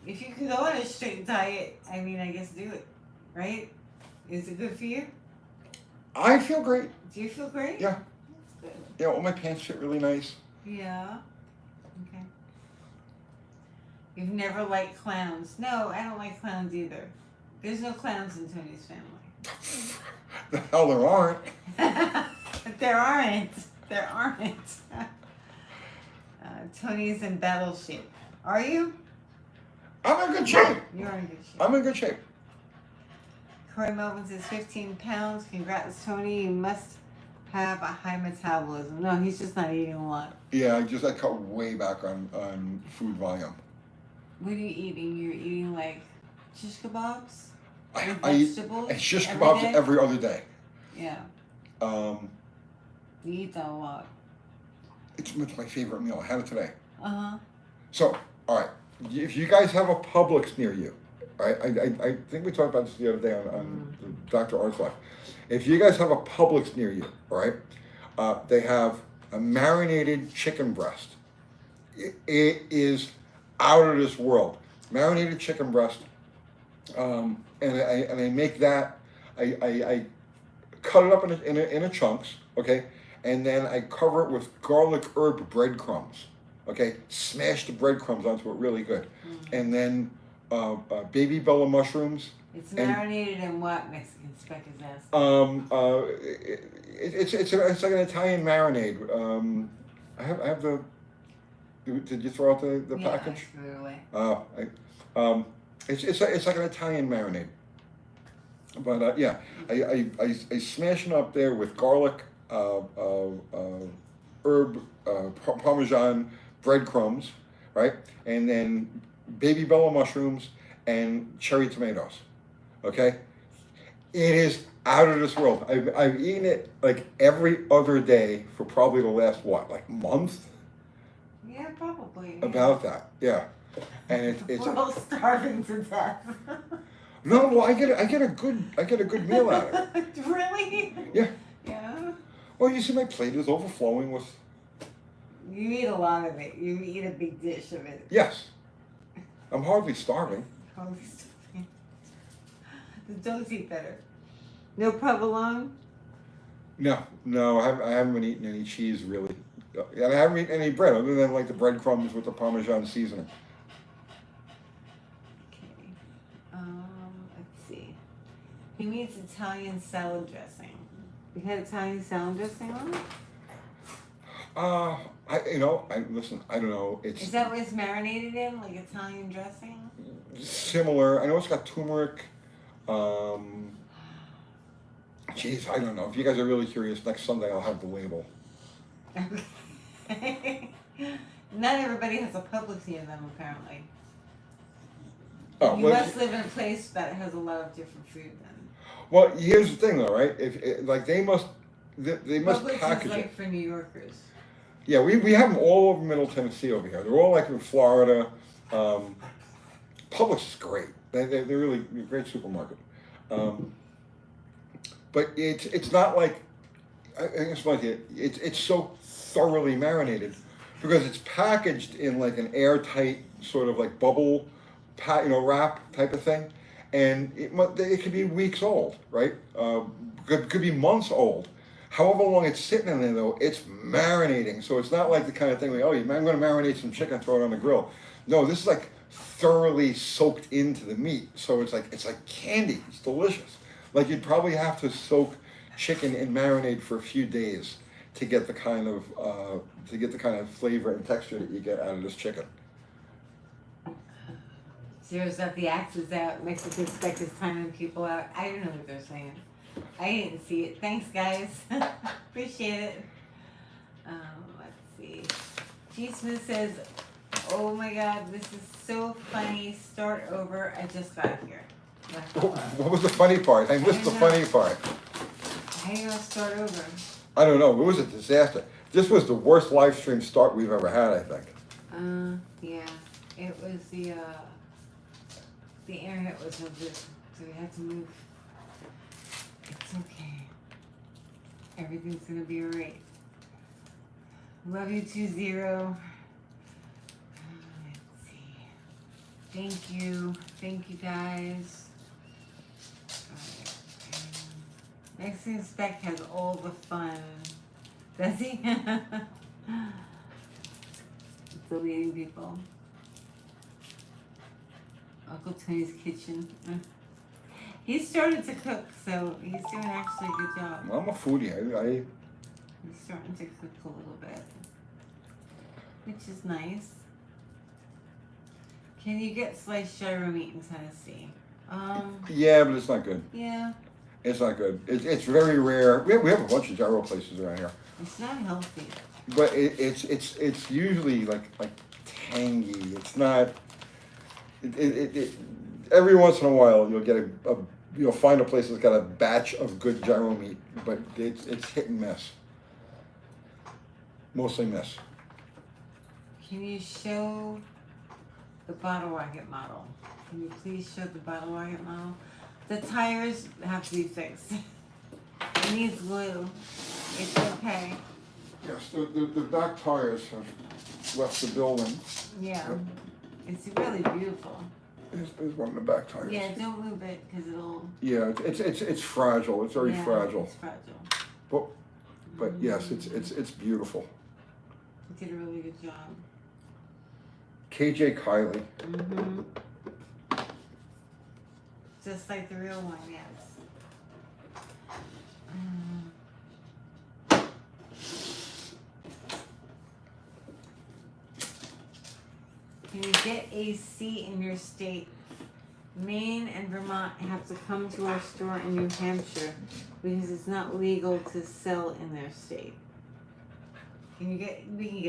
If you can go on a strict diet, I mean, I guess do it, right? Is it good for you? I feel great. Do you feel great? Yeah. That's good. Yeah, all my pants fit really nice. Yeah. Okay. You've never liked clowns. No, I don't like clowns either. There's no clowns in Tony's family. The hell there aren't. There aren't. There aren't. Tony's in battle shape. Are you? I'm in good shape. You're in good shape. I'm in good shape. Corey Melvin says 15 pounds. Congrats, Tony. You must have a high metabolism. No, he's just not eating a lot. Yeah, I cut way back on food volume. What are you eating? You're eating like shish kebabs? With I eat vegetables? shish every kebabs day? every other day. Yeah. Um, You eat that a lot. it's my favorite meal. I had it today. Uh-huh. So, all right, if you guys have a Publix near you, right? I think we talked about this the other day on Dr. R's Life. If you guys have a Publix near you, all right, they have a marinated chicken breast. It is out of this world. Marinated chicken breast, and I make that. I cut it up in chunks, okay, and then I cover it with garlic herb breadcrumbs. Okay, smash the breadcrumbs onto it really good, and then baby bella mushrooms. It's And- marinated in what? Mexican speck is asking. It's like an Italian marinade. I have the. Did you throw out the Yeah, package? I threw it away. It's like an Italian marinade. But yeah, I smash it up there with garlic, herb, Parmesan breadcrumbs, right, and then baby bella mushrooms and cherry tomatoes. Okay, it is out of this world. I've eaten it like every other day for probably the last month. Yeah, probably. About that, yeah, and it's We're all starving to death. no, well, I get a good meal out of it. Really? Yeah. Yeah. Well, you see, my plate is overflowing with. You eat a lot of it. You eat a big dish of it. Yes, I'm hardly starving. Holy stuffing. The dogs eat better. No provolone? No, I haven't been eating any cheese really, and I haven't eaten any bread other than like the breadcrumbs with the Parmesan seasoning. Okay. Let's see. He needs Italian salad dressing. You had Italian salad dressing on it? Listen, I don't know. Is It's that what it's marinated in, like Italian dressing? similar. I know it's got turmeric. Um, Geez, I don't know. If you guys are really curious, next Sunday I'll have the label. Okay. Not everybody has a Publix near them, apparently. Oh, You well, must live in a place that has a lot of different food then. well, here's the thing, though, right? Like they must Publix package is like it. for New Yorkers. Yeah, we have them all over Middle Tennessee over here. They're all like in Florida. Publix is great. They're really a great supermarket. But it's not like I explain to you. It's so thoroughly marinated because it's packaged in like an airtight sort of like bubble, wrap type of thing, and it could be weeks old, right? Could be months old. However long it's sitting in there, though, it's marinating. So it's not like the kind of thing like, I'm going to marinate some chicken, throw it on the grill. No, this is like thoroughly soaked into the meat. So it's like candy. It's delicious. Like you'd probably have to soak chicken and marinate for a few days to get the kind of flavor and texture that you get out of this chicken. Zero's got the axes out. Mexican Spec is timing people out. I don't know what they're saying. I didn't see it. Thanks, guys. Appreciate it. Let's see. G. Smith says, "Oh my God, this is so funny. Start over. I just got here." What was the funny part? I missed the funny part. How you gonna start over? I don't know. It was a disaster. This was the worst live stream start we've ever had, I think. Yeah. It was the internet was no good, so we had to move. It's okay. Everything's gonna be alright. Love you 2-0. Let's see. Thank you guys. Mexican Spec has all the fun. Does he? Deleting people. Uncle Tony's kitchen. He's started to cook, so he's doing actually a good job. I'm a foodie. He's starting to cook a little bit, which is nice. Can you get sliced gyro meat in Tennessee? Yeah, but it's not good. Yeah. It's not good. It's very rare. We have a bunch of gyro places around here. It's not healthy. But it's usually like tangy. It's not. Every once in a while you'll get you'll find a place that's got a batch of good gyro meat, but it's hit and miss. Mostly miss. Can you show the bottle rocket model? Can you please show the bottle rocket model? The tires have to be fixed. It needs glue. It's okay. Yes, the back tires have left the building. Yeah. It's really beautiful. There's one in the back tires. Yeah, don't move it because it'll. Yeah, it's fragile. It's very fragile. It's fragile. But yes, it's beautiful. You did a really good job. KJ Kylie. Mm-hmm. Just like the real one, yes. Can you get AC in your state? Maine and Vermont have to come to our store in New Hampshire because it's not legal to sell in their state. We can get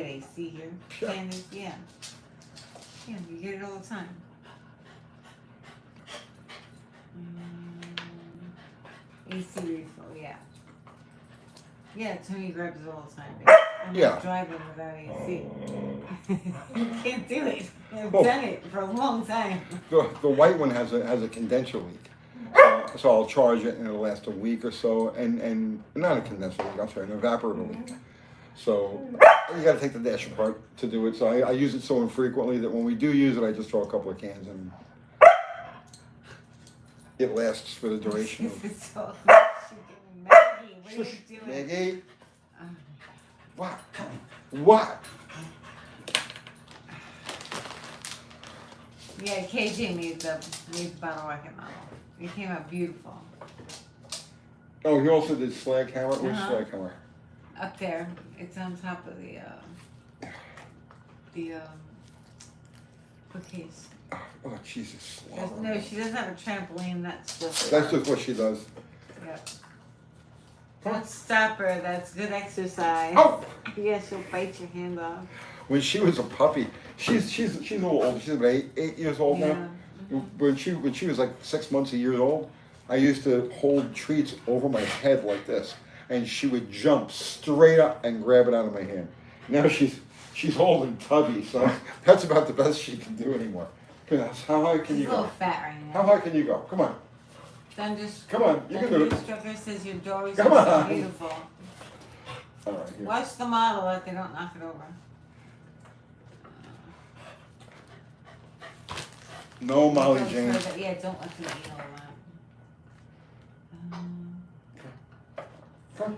AC here. Sure. Yeah, you get it all the time. AC refill, yeah. Yeah, Tony grabs it all the time. I'm not driving without AC. You can't do it. I've done it for a long time. The white one has a condenser leak. So I'll charge it and it'll last a week or so, and not a condenser leak, I'm sorry, an evaporator leak. So you got to take the dash apart to do it. So I use it so infrequently that when we do use it, I just throw a couple of cans in. It lasts for the duration of. Maggie, what are you doing? Maggie, what? Yeah, KJ made the bottle rocket model. It came out beautiful. Oh, he also did Slag Hammer. Where's Slag Hammer? Up there. It's on top of the bookcase. Oh, Jesus. No, she doesn't have a trampoline. That's just what she does. Yep. Don't stop her. That's good exercise. Oh! Yeah, she'll bite your hand off. When she was a puppy, she's a little older. She's about 8 years old now. Mm-hmm. When she was like 6 months, a year old, I used to hold treats over my head like this, and she would jump straight up and grab it out of my hand. Now she's old and tubby, so that's about the best she can do anymore. How high can you She's a little go? fat right now. How high can you go? Come on. Come on, you can do it. Thunderstrucker says your doors Come are so on. beautiful. All right, here. Watch the model that they don't knock it over. No Molly Don't Jane. throw that- Yeah, don't let them eat all that. Come.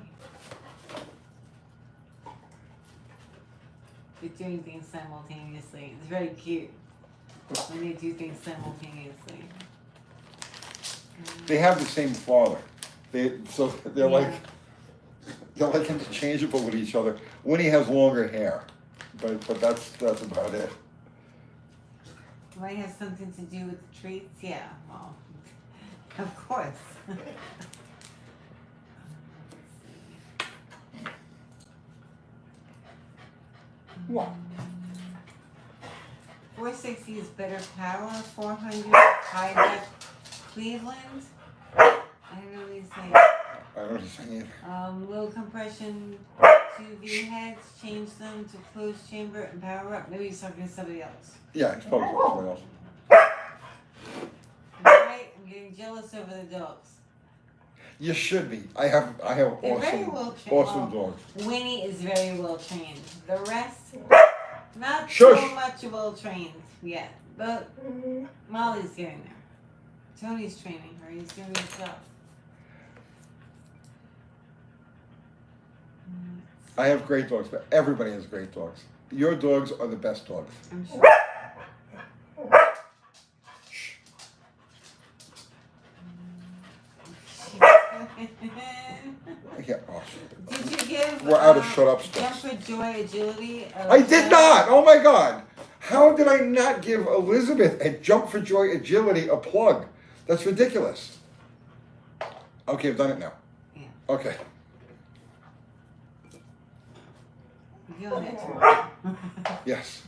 They're doing things simultaneously. It's very cute when they do things simultaneously. They have the same father. They're Yeah. like interchangeable with each other. Winnie has longer hair, but that's about it. Might have something to do with the treats? Yeah, well, of course. What? 460 is better power, 400 high def Cleveland. I don't know what he's saying. I don't understand either. Low compression 2V heads, change them to closed chamber and power up. Maybe he's talking to somebody else. Yeah, it's probably someone else. Right? I'm getting jealous over the dogs. You should be. I have They're very well trained. awesome dogs. Winnie is very well trained. The rest, not Shush. so much well trained yet. But Molly's getting there. Tony's training her. He's doing his stuff. I have great dogs, but everybody has great dogs. Your dogs are the best dogs. I'm sure. Shh. Yeah, oh, Did you give we're out of shut up Jump stuff. for Joy Agility? I did not. Oh my God. How did I not give Elizabeth a Jump for Joy Agility a plug? That's ridiculous. Okay, I've done it now. Yeah. Okay. You're doing it tomorrow. Yes.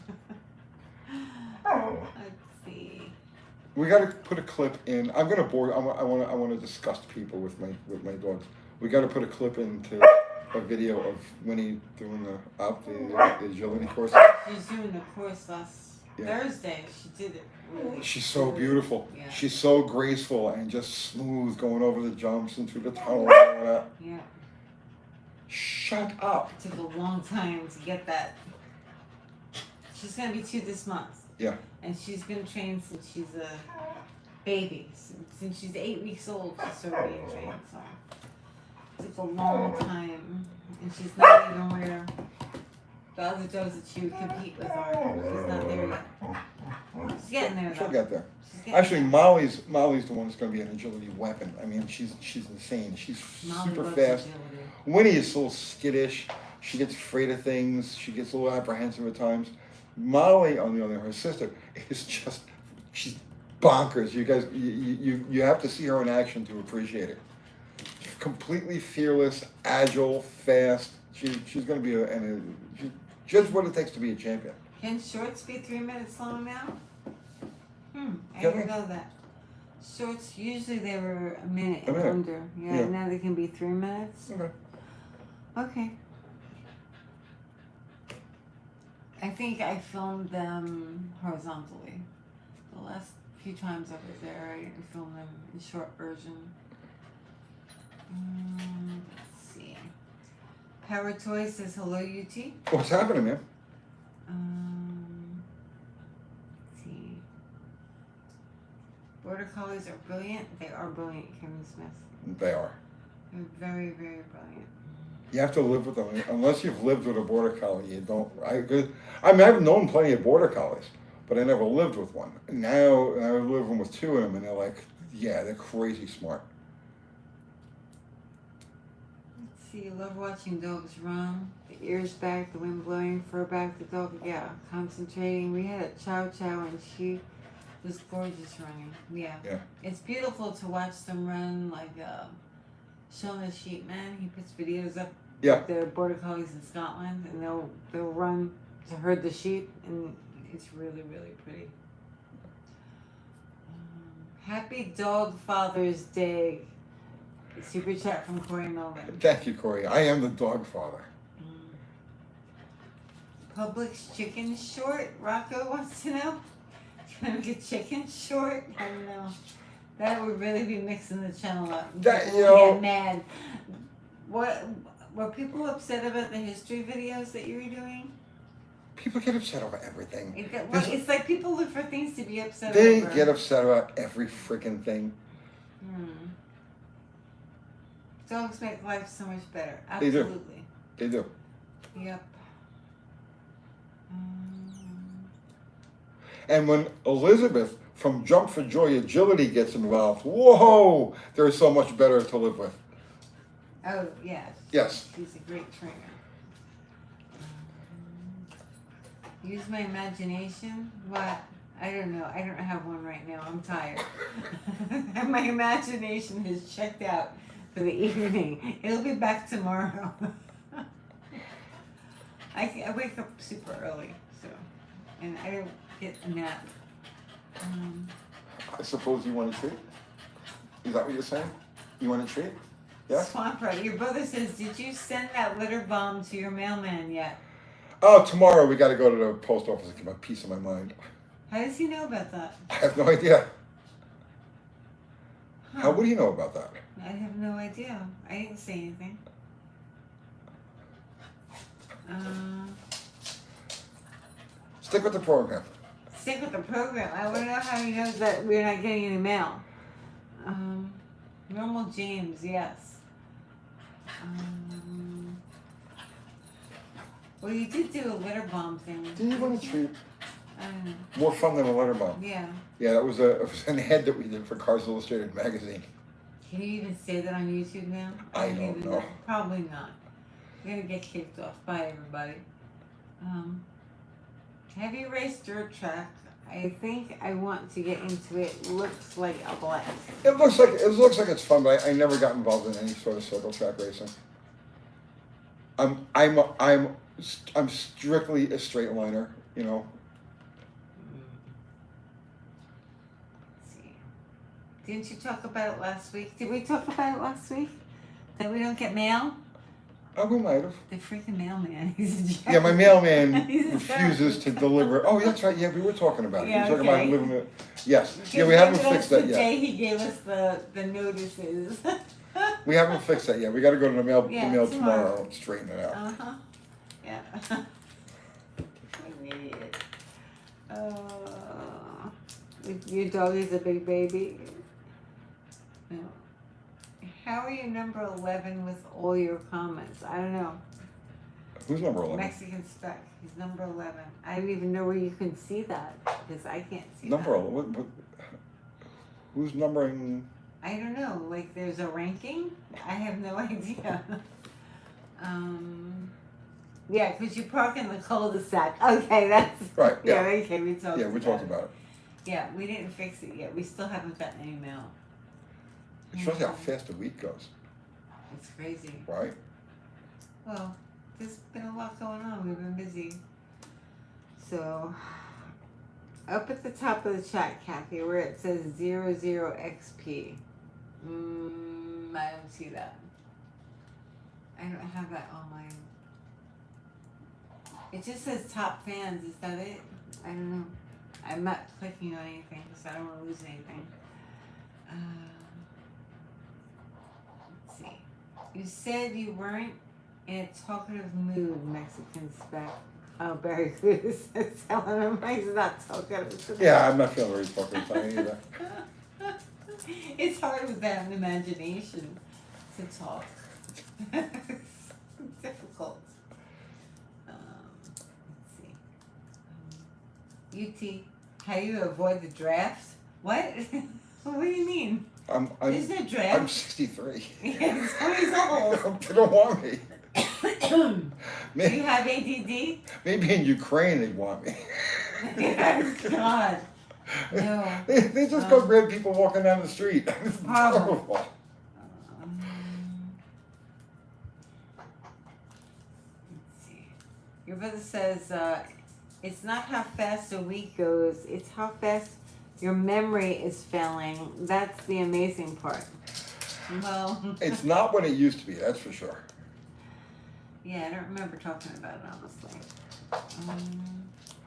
Let's see. We got to put a clip in. I'm gonna bore. I want to disgust people with my dogs. We got to put a clip into a video of Winnie doing the agility course. She's doing the course last Thursday. She did it. Really. She's so beautiful. Yeah. She's so graceful and just smooth going over the jumps and through the tunnel and all that. Yeah. Shut up. It took a long time to get that. She's gonna be 2 this month. Yeah. And she's been trained since she's a baby. Since she's 8 weeks old, she started being trained. So it took a long time, and she's not even where the other dogs that she would compete with are. She's not there yet. She's getting there though. She'll get there. She's getting Actually, there. Molly's the one that's going to be an agility weapon. I mean, she's insane. She's Molly super loves fast. agility. Winnie is a little skittish. She gets afraid of things. She gets a little apprehensive at times. Molly, on the other hand, her sister, is just, she's bonkers. You guys, you have to see her in action to appreciate it. Completely fearless, agile, fast. She's going to be just what it takes to be a champion. Can shorts be 3 minutes long now? I Yeah. didn't know that. Shorts, usually they were a minute A and minute. under. Yeah, Yeah. now they can be 3 minutes. Okay. Okay. I think I filmed them horizontally. The last few times I was there, I filmed them in short version. Let's see. Power Toy says hello, UT. What's happening, man? Let's see. Border Collies are brilliant. They are brilliant, Kevin Smith. They are. They're very, very brilliant. You have to live with them. Unless you've lived with a border collie, you don't. I mean, I've known plenty of border collies, but I never lived with one. Now I'm living with 2 of them, and they're like, yeah, they're crazy smart. Let's Kathy, you love watching dogs run. The ears back, the wind blowing, fur back, the dog, yeah, concentrating. We had a chow chow and she was gorgeous running. Yeah. Yeah. It's beautiful to watch them run, like Sean the Sheep Man. He puts videos up Yeah. with the border collies in Scotland, and they'll run to herd the sheep, and it's really, really pretty. Happy Dog Father's Day. Super chat from Corey Melvin. Thank you, Corey. I am the dog father. Publix chicken short. Rocco wants to know. Can I make a chicken short? I don't know. That would really be mixing the channel up. That, People you know. would get mad. What were people upset about the history videos that you were doing? People get upset over everything. It's like people look for things to be upset They over. get upset about every freaking thing. Dogs make life so much better. They do. Absolutely. They do. Yep. And when Elizabeth from Jump for Joy Agility gets involved, whoa, they're so much better to live with. Oh, yes. Yes. She's a great trainer. Use my imagination? What? I don't know. I don't have one right now. I'm tired. My imagination is checked out for the evening. It'll be back tomorrow. I wake up super early, so, and I don't get a nap. I suppose you want a treat? Is that what you're saying? You want a treat? Yeah? Swamp Rat, your brother says, did you send that litter bomb to your mailman yet? Oh, tomorrow we got to go to the post office and get my peace of my mind. How does he know about that? I have no idea. Huh. How would he know about that? I have no idea. I didn't say anything. Stick with the program. Stick with the program. I want to know how he knows that we're not getting any mail. Normal James, yes. Well, you did do a litter bomb thing. Do you want a treat? I don't know. More fun than a letter bomb. Yeah. Yeah, it was an ad that we did for Cars Illustrated magazine. Can you even say that on YouTube now? I don't even know. Probably not. We're gonna get kicked off. Bye, everybody. Have you raced dirt track? I think I want to get into it. Looks like a blast. It looks like it's fun, but I never got involved in any sort of circle track racing. I'm strictly a straight liner, you know. Let's see. Didn't you talk about it last week? Did we talk about it last week? That we don't get mail? Oh, we might have. The freaking mailman. He's a jerk. Yeah, my mailman He's a refuses to deliver. Oh, that's right. Yeah, we were talking about it. Yeah, We were talking okay. about living it. Yes. Because Yeah, we haven't that's fixed that the yet. day he gave us the notices. We haven't fixed that yet. We got to go to the mail Yeah, tomorrow and straighten it out. Uh-huh. Yeah. I'm an idiot. Your dog is a big baby. No. How are you number 11 with all your comments? I don't know. Who's number 11? Mexican Spec. He's number 11. I don't even know where you can see that because I can't see Number that. 11? Who's numbering? I don't know. Like there's a ranking? I have no idea. Yeah, because you park in the cul-de-sac. Okay, that's... Right, yeah. Okay, we talked Yeah, we talked about it. Yeah, we didn't fix it yet. We still haven't gotten any mail. It shows you how fast a week goes, It's crazy. right? Well, there's been a lot going on. We've been busy. So, up at the top of the chat, Kathy, where it says 00XP. I don't see that. I don't have that on mine. It just says top fans. Is that it? I don't know. I'm not clicking on anything, so I don't want to lose anything. Let's see. You said you weren't in a talkative mood, Mexican Spec. Oh, Barry Cruz is telling him he's not talkative today. Yeah, I'm not feeling very fucking tired either. It's hard without an imagination to talk. It's difficult. Let's see. UT, how you avoid the draft? What? What do you mean? Isn't it I'm draft? 63. Yes, Tony's old. They don't want me. Do you have ADD? Maybe in Ukraine they want me. Yes, God. No. They just go grab people walking down the street. It's Horrible. terrible. Let's see. Your brother says, it's not how fast a week goes, it's how fast your memory is failing. That's the amazing part. Well, It's not what it used to be, that's for sure. yeah, I don't remember talking about it, honestly.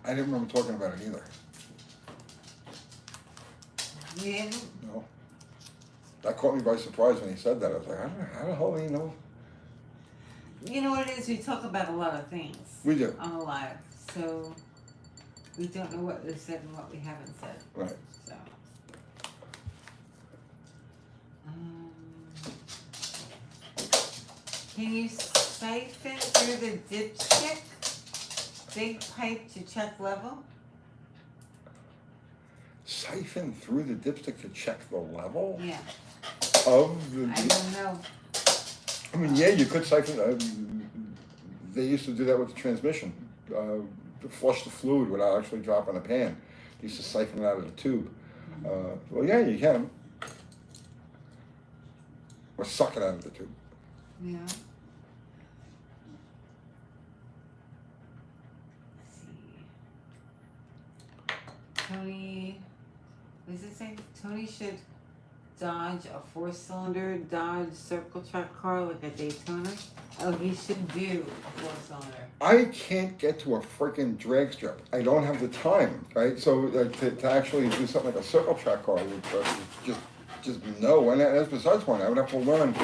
I didn't remember talking about it either. You didn't? No. That caught me by surprise when he said that. I was like, how the hell do you know? You know what it is? We talk about a lot of things. We do. On a live, so we don't know what we've said and what we haven't said. Right. So. Can you siphon through the dipstick? Big pipe to check level? Siphon through the dipstick to check the level Yeah. of the. I don't know. I mean, yeah, you could siphon. They used to do that with the transmission, to flush the fluid without actually dropping a pan. They used to siphon it out of the tube. Well, yeah, you can. Or suck it out of the tube. Yeah. Let's see. Tony, what does it say? Tony should Dodge a 4-cylinder Dodge Circle Track car like a Daytona. Oh, he should do a 4-cylinder. I can't get to a freaking drag strip. I don't have the time, right? So to actually do something like a circle track car would just no. And that's besides point. I would have to learn.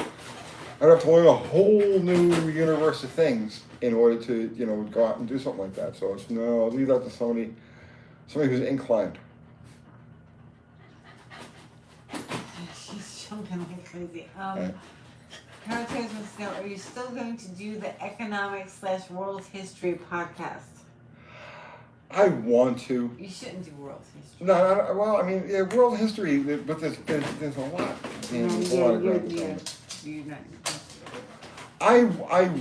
I'd have to learn a whole new universe of things in order to go out and do something like that. So it's no. I'll leave that to somebody who's inclined. She's jumping like crazy. Paratose wants to know, are you still going to do the economics/world history podcast? I want to. You shouldn't do world history. No, well, I mean, yeah, world history, but there's a lot. There's a lot of ground to cover. You're not. I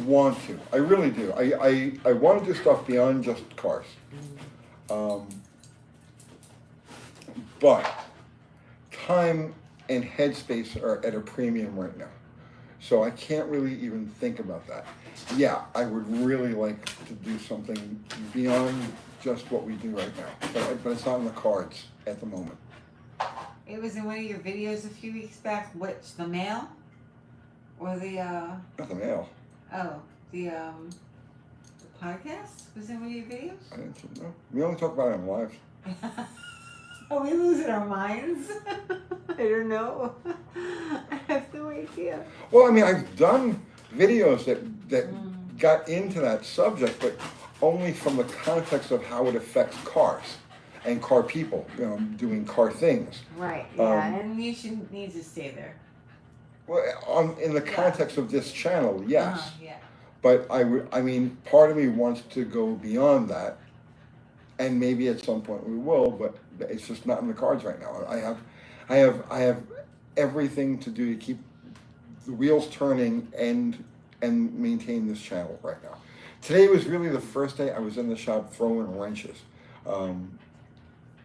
want to. I really do. I want to do stuff beyond just cars. But time and headspace are at a premium right now. So I can't really even think about that. Yeah, I would really like to do something beyond just what we do right now. But it's not in the cards at the moment. It was in one of your videos a few weeks back. Which, the mail? Or the, Not the mail. Oh, the podcast? Was in one of your videos? I didn't know. We only talk about it in live. Are we losing our minds? I don't know. I have no idea. Well, I mean, I've done videos that got into that subject, but only from the context of how it affects cars and car people, doing car things. Right, yeah, and you shouldn't need to stay there. Well, in the context of this channel, yes. Yeah. But I mean, part of me wants to go beyond that, and maybe at some point we will, but it's just not in the cards right now. I have everything to do to keep the wheels turning and maintain this channel right now. Today was really the first day I was in the shop throwing wrenches.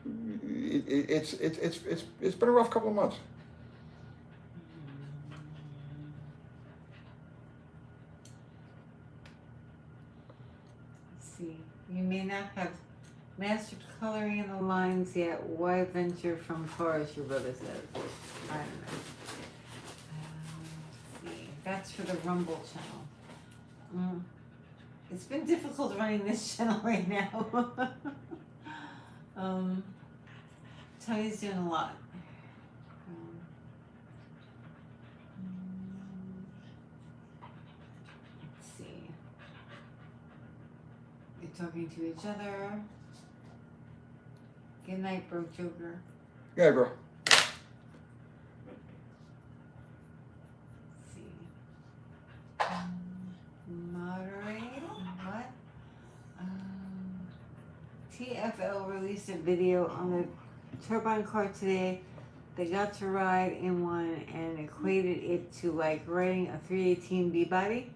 It's been a rough couple of months. Let's see. You may not have mastered coloring in the lines yet. Why venture from cars, your brother says. I don't know. Let's see. That's for the Rumble channel. It's been difficult running this channel right now. Tony's doing a lot. Let's see. They're talking to each other. Good night, broke joker. Yeah, bro. Let's see. Moderate. What? TFL released a video on the turbine car today they got to ride in one and equated it to like riding a 318 B-body.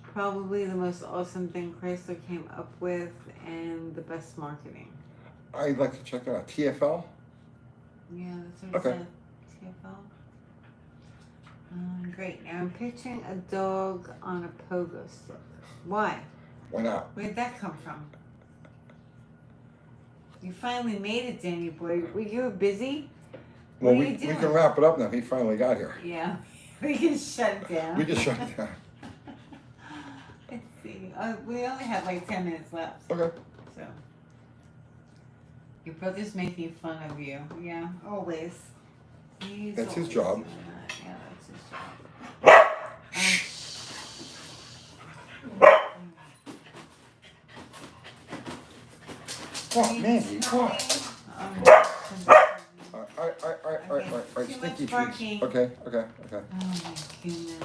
Probably the most awesome thing Chrysler came up with and the best marketing. I'd like to check that out. TFL? Yeah, that's what it Okay. said. TFL. Great. Now I'm picturing a dog on a pogo stick. Why? Why not? Where'd that come from? You finally made it, Danny boy. You were busy? Well, What are we you doing? can wrap it up now. He finally got here. Yeah. We can shut it down. We can shut it down. Let's see. We only have like 10 minutes left. Okay. So. Your brother's making fun of you. Yeah, always. He's That's his always job. doing that. Yeah, that's his job. Come on, Mandy, come on. All right, Too stinky much treats. barking. Okay. Oh my goodness.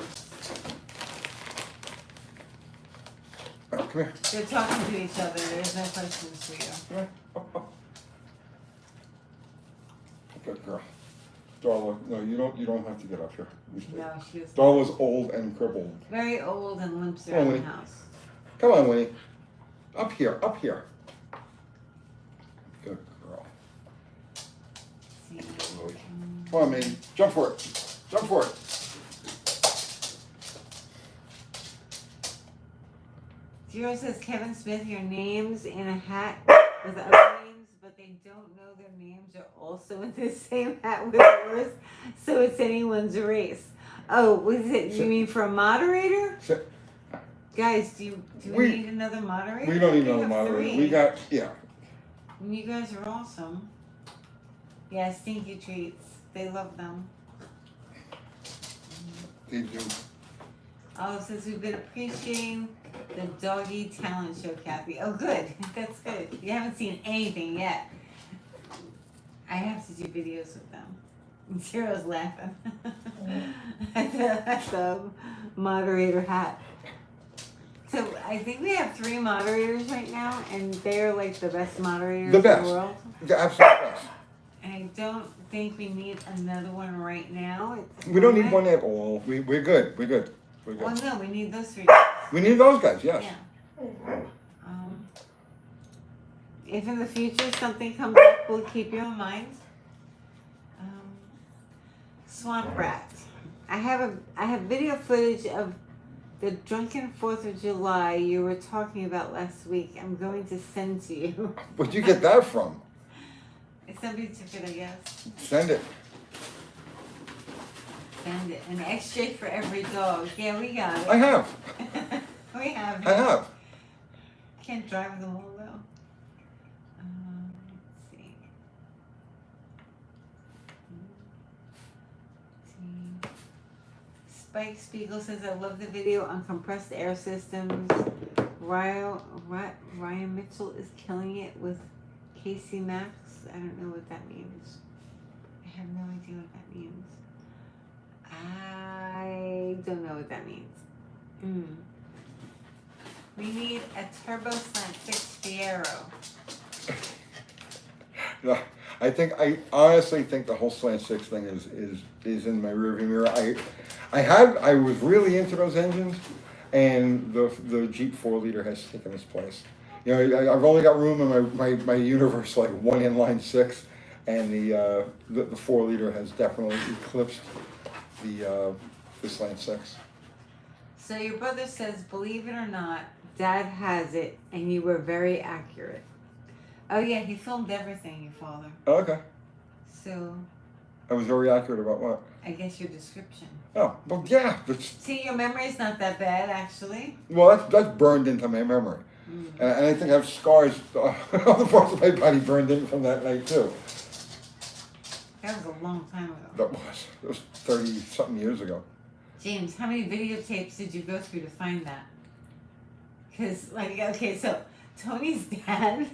All right, come here. They're talking to each other. There's no questions for you. Come here. Up. Good girl. Darla, no, you don't have to get up here. You stay. No, she was Darla's old and crippled. very old and limps around the Winnie. house. Come on, Winnie. Up here. Good girl. See. Come on, Mandy. Jump for it. Zero says, Kevin Smith, your name's in a hat with other names, but they don't know their names are also in the same hat with yours, so it's anyone's race. Oh, was it? You mean for a moderator? Guys, do we need another moderator? We don't need another have moderator. 3. We got, yeah. You guys are awesome. Yeah, stinky treats. They love them. They do. Oh, since we've been appreciating the doggy talent show, Kathy. Oh, good. That's good. You haven't seen anything yet. I have to do videos with them. Zero's laughing at the moderator hat. So I think we have 3 moderators right now, and they're like the best moderators in the world. The absolute best. And I don't think we need another one right now. We don't need one at all. We're good. Well, no, we need those 3. We need those guys, yes. Yeah. If in the future something comes up, we'll keep you in mind. Swamp Rat. I have video footage of the drunken 4th of July you were talking about last week. I'm going to send to you. Where'd you get that from? Somebody took it, I guess. Send it. Send it. An extra for every dog. Yeah, we got it. I have. We have it. I have. Can't drive them all though. Let's see. Spike Spiegel says, I love the video on compressed air systems. Ryan Mitchell is killing it with Casey Max. I don't know what that means. I have no idea what that means. I don't know what that means. We need a turbo slant 6 Fiero. Yeah, I honestly think the whole slant 6 thing is in my rearview mirror. I was really into those engines, and the Jeep 4-liter has taken its place. You know, I've only got room in my universe like 1 inline 6, and the 4-liter has definitely eclipsed the slant 6. So your brother says, believe it or not, Dad has it, and you were very accurate. Oh yeah, he filmed everything, your father. Okay. So. I was very accurate about what? I guess your description. Oh, well, yeah. See, your memory's not that bad, actually. Well, that's burned into my memory. And I think I have scars on the parts of my body burned in from that night, too. That was a long time ago. That was 30-something years ago. James, how many videotapes did you go through to find that? Because, okay, so Tony's dad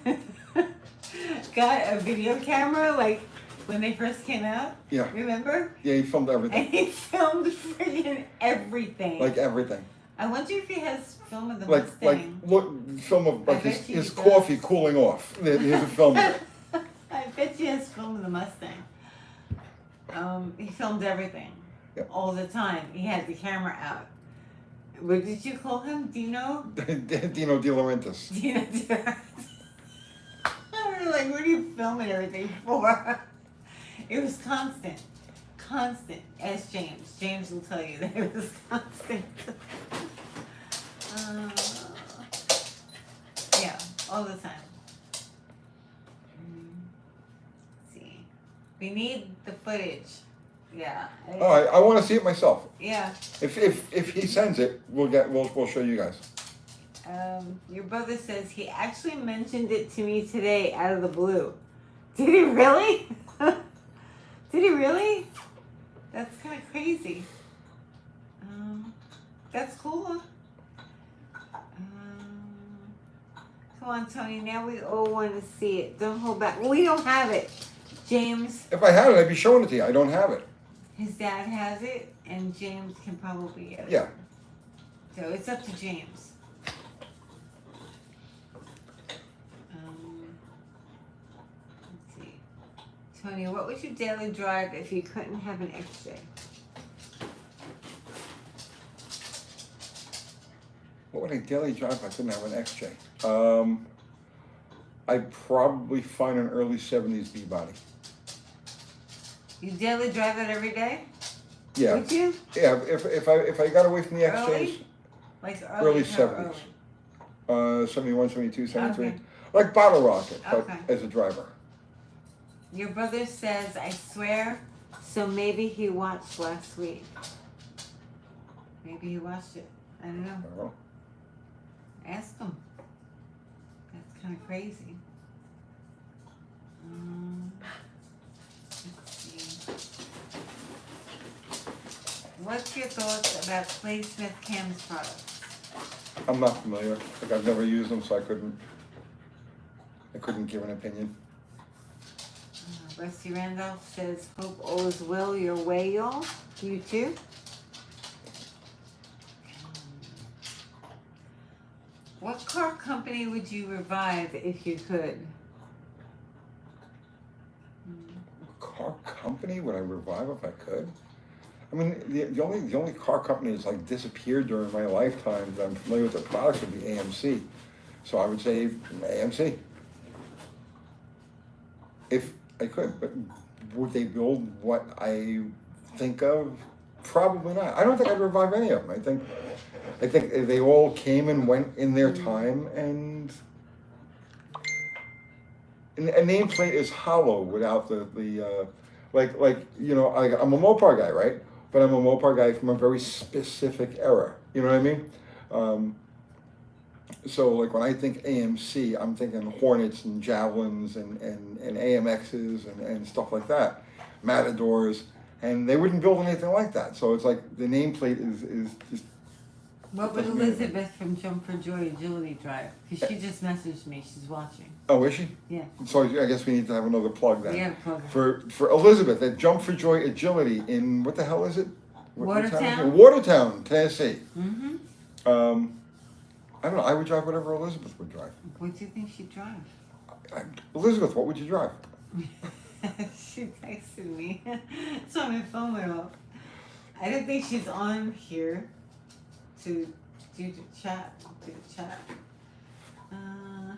got a video camera, when they first came out. Yeah. Remember? Yeah, he filmed everything. And he filmed freaking everything. Like everything. I wonder if he has film of the Mustang. Look, film of his he coffee does. cooling off. Here's a film of it. I bet he has film of the Mustang. He filmed everything. Yep. All the time. He had the camera out. What did you call him? Dino? Dino De Laurentiis. Dino. We were like, what are you filming everything for? It was constant. Constant. Ask James. James will tell you that it was constant. Yeah, all the time. Let's see. We need the footage. Yeah. All right, I want to see it myself. Yeah. If he sends it, we'll show you guys. Your brother says he actually mentioned it to me today out of the blue. Did he really? Did he really? That's kind of crazy. That's cool. Come on, Tony. Now we all want to see it. Don't hold back. We don't have it, James. If I had it, I'd be showing it to you. I don't have it. His dad has it, and James can probably get it. Yeah. So it's up to James. Let's see. Tony, what would you daily drive if you couldn't have an XJ? What would I daily drive if I couldn't have an XJ? I'd probably find an early 70s B-body. You daily drive it every day? Yeah. Would you? Yeah, if I got away from the XJs, Early? Like early no, 70s. early. 71, 72, 73. Okay. Like Bottle Rocket, but Okay. as a driver. Your brother says, I swear, so maybe he watched last week. Maybe he watched it. I don't know. I don't know. Ask him. That's kind of crazy. Let's see. What's your thoughts about Clay Smith Cam's products? I'm not familiar. Like I've never used them, so I couldn't give an opinion. Rusty Randolph says, hope all is well your way, y'all. You too. What car company would you revive if you could? Car company would I revive if I could? I mean, the only car company that's like disappeared during my lifetime that I'm familiar with their products would be AMC. So I would say AMC. If I could, but would they build what I think of? Probably not. I don't think I'd revive any of them. I think they all came and went in their time, and a nameplate is hollow without the like you know, I'm a Mopar guy, right? But I'm a Mopar guy from a very specific era. You know what I mean? So like when I think AMC, I'm thinking Hornets and Javelins and AMXs and stuff like that, Matadors, and they wouldn't build anything like that. So it's like the nameplate is just. What would Elizabeth from Jump for Joy Agility drive? Because she just messaged me. She's watching. Oh, is she? Yeah. So I guess we need to have another plug then. Yeah, plug it. For Elizabeth at Jump for Joy Agility in, what the hell is it? What town is it? Watertown? Watertown, Tennessee. Mm-hmm. I don't know. I would drive whatever Elizabeth would drive. What do you think she'd drive? Elizabeth, what would you drive? She texted me. So my phone went off. I don't think she's on here to do the chat.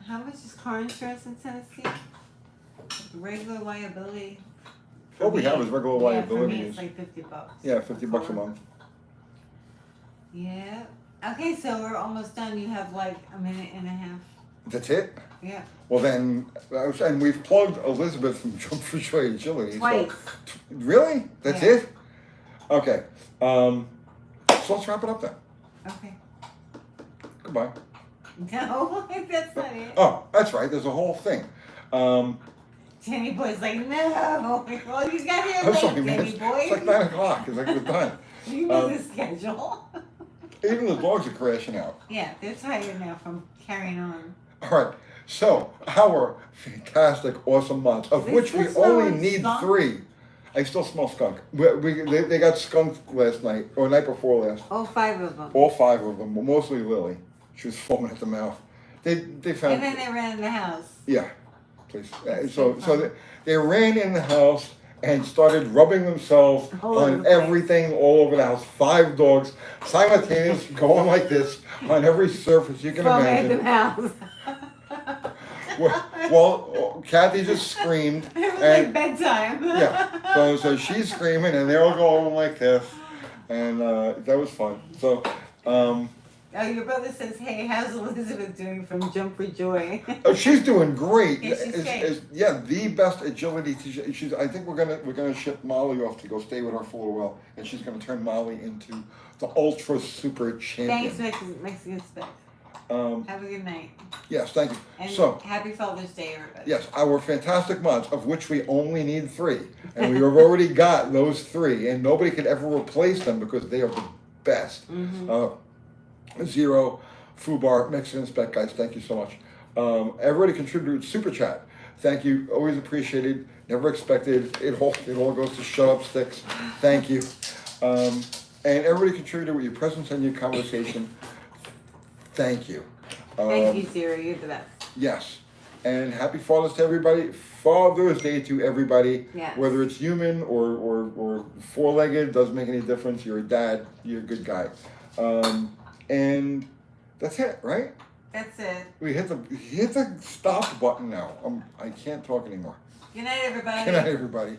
How much is car insurance in Tennessee? Regular liability. What we have is regular liability. For me, it's like $50. Yeah, $50 a month. Yeah. Okay, so we're almost done. You have like a minute and a half. That's it? Yeah. Well then, and we've plugged Elizabeth from Jump for Joy Agility. Twice. So, really? That's Yeah. it? Okay. So let's wrap it up then. Okay. Goodbye. No, that's not it. Oh, that's right. There's a whole thing. Danny Boy's like, no. Well, you got here I'm late, sorry, man. Danny Boy. It's like 9 o'clock. It's like good time. You know the schedule. Even the dogs are crashing out. Yeah, they're tired now from carrying on. All right. So our fantastic, awesome mods, of They which we still only smell need skunk? 3. I still smell skunk. They got skunked last night, or night before last. All 5 of them. All 5 of them, mostly Lily. She was foaming at the mouth. They found. And then they ran in the house. Yeah, please. So they ran in the house, and started rubbing themselves All over on the place. everything all over the house. 5 dogs simultaneously going like this on every surface you can From at imagine. the house. Well, Kathy just screamed. It was and like bedtime. yeah, so she's screaming and they're all going like this, and that was fun. So, Oh, your brother says, hey, how's Elizabeth doing from Jump for Joy? oh, she's doing great. Yeah, she's great. Yeah, the best agility teacher. She's. I think we're gonna ship Molly off to go stay with her for a little while, and she's gonna turn Molly into the ultra super champion. Thanks, Mexican Specs. Have a good night. Yes, thank you. And So, happy Father's Day, everybody. yes, our fantastic mods, of which we only need 3, and we have already got those 3, and nobody could ever replace them because they are the best. Zero, Fubar, Mexican Spec guys, thank you so much. Everybody contributed super chat. Thank you, always appreciated. Never expected. It all goes to shut up sticks. Thank you. And everybody contributed with your presence and your conversation. Thank you. Thank you, Sarah. You're the best. Yes. And happy Father's to everybody. Father's Day to everybody. Yes. Whether it's human or 4-legged, doesn't make any difference. You're a dad. You're a good guy. And that's it, right? That's it. We hit the stop button now. I can't talk anymore. Good night, everybody. Good night, everybody.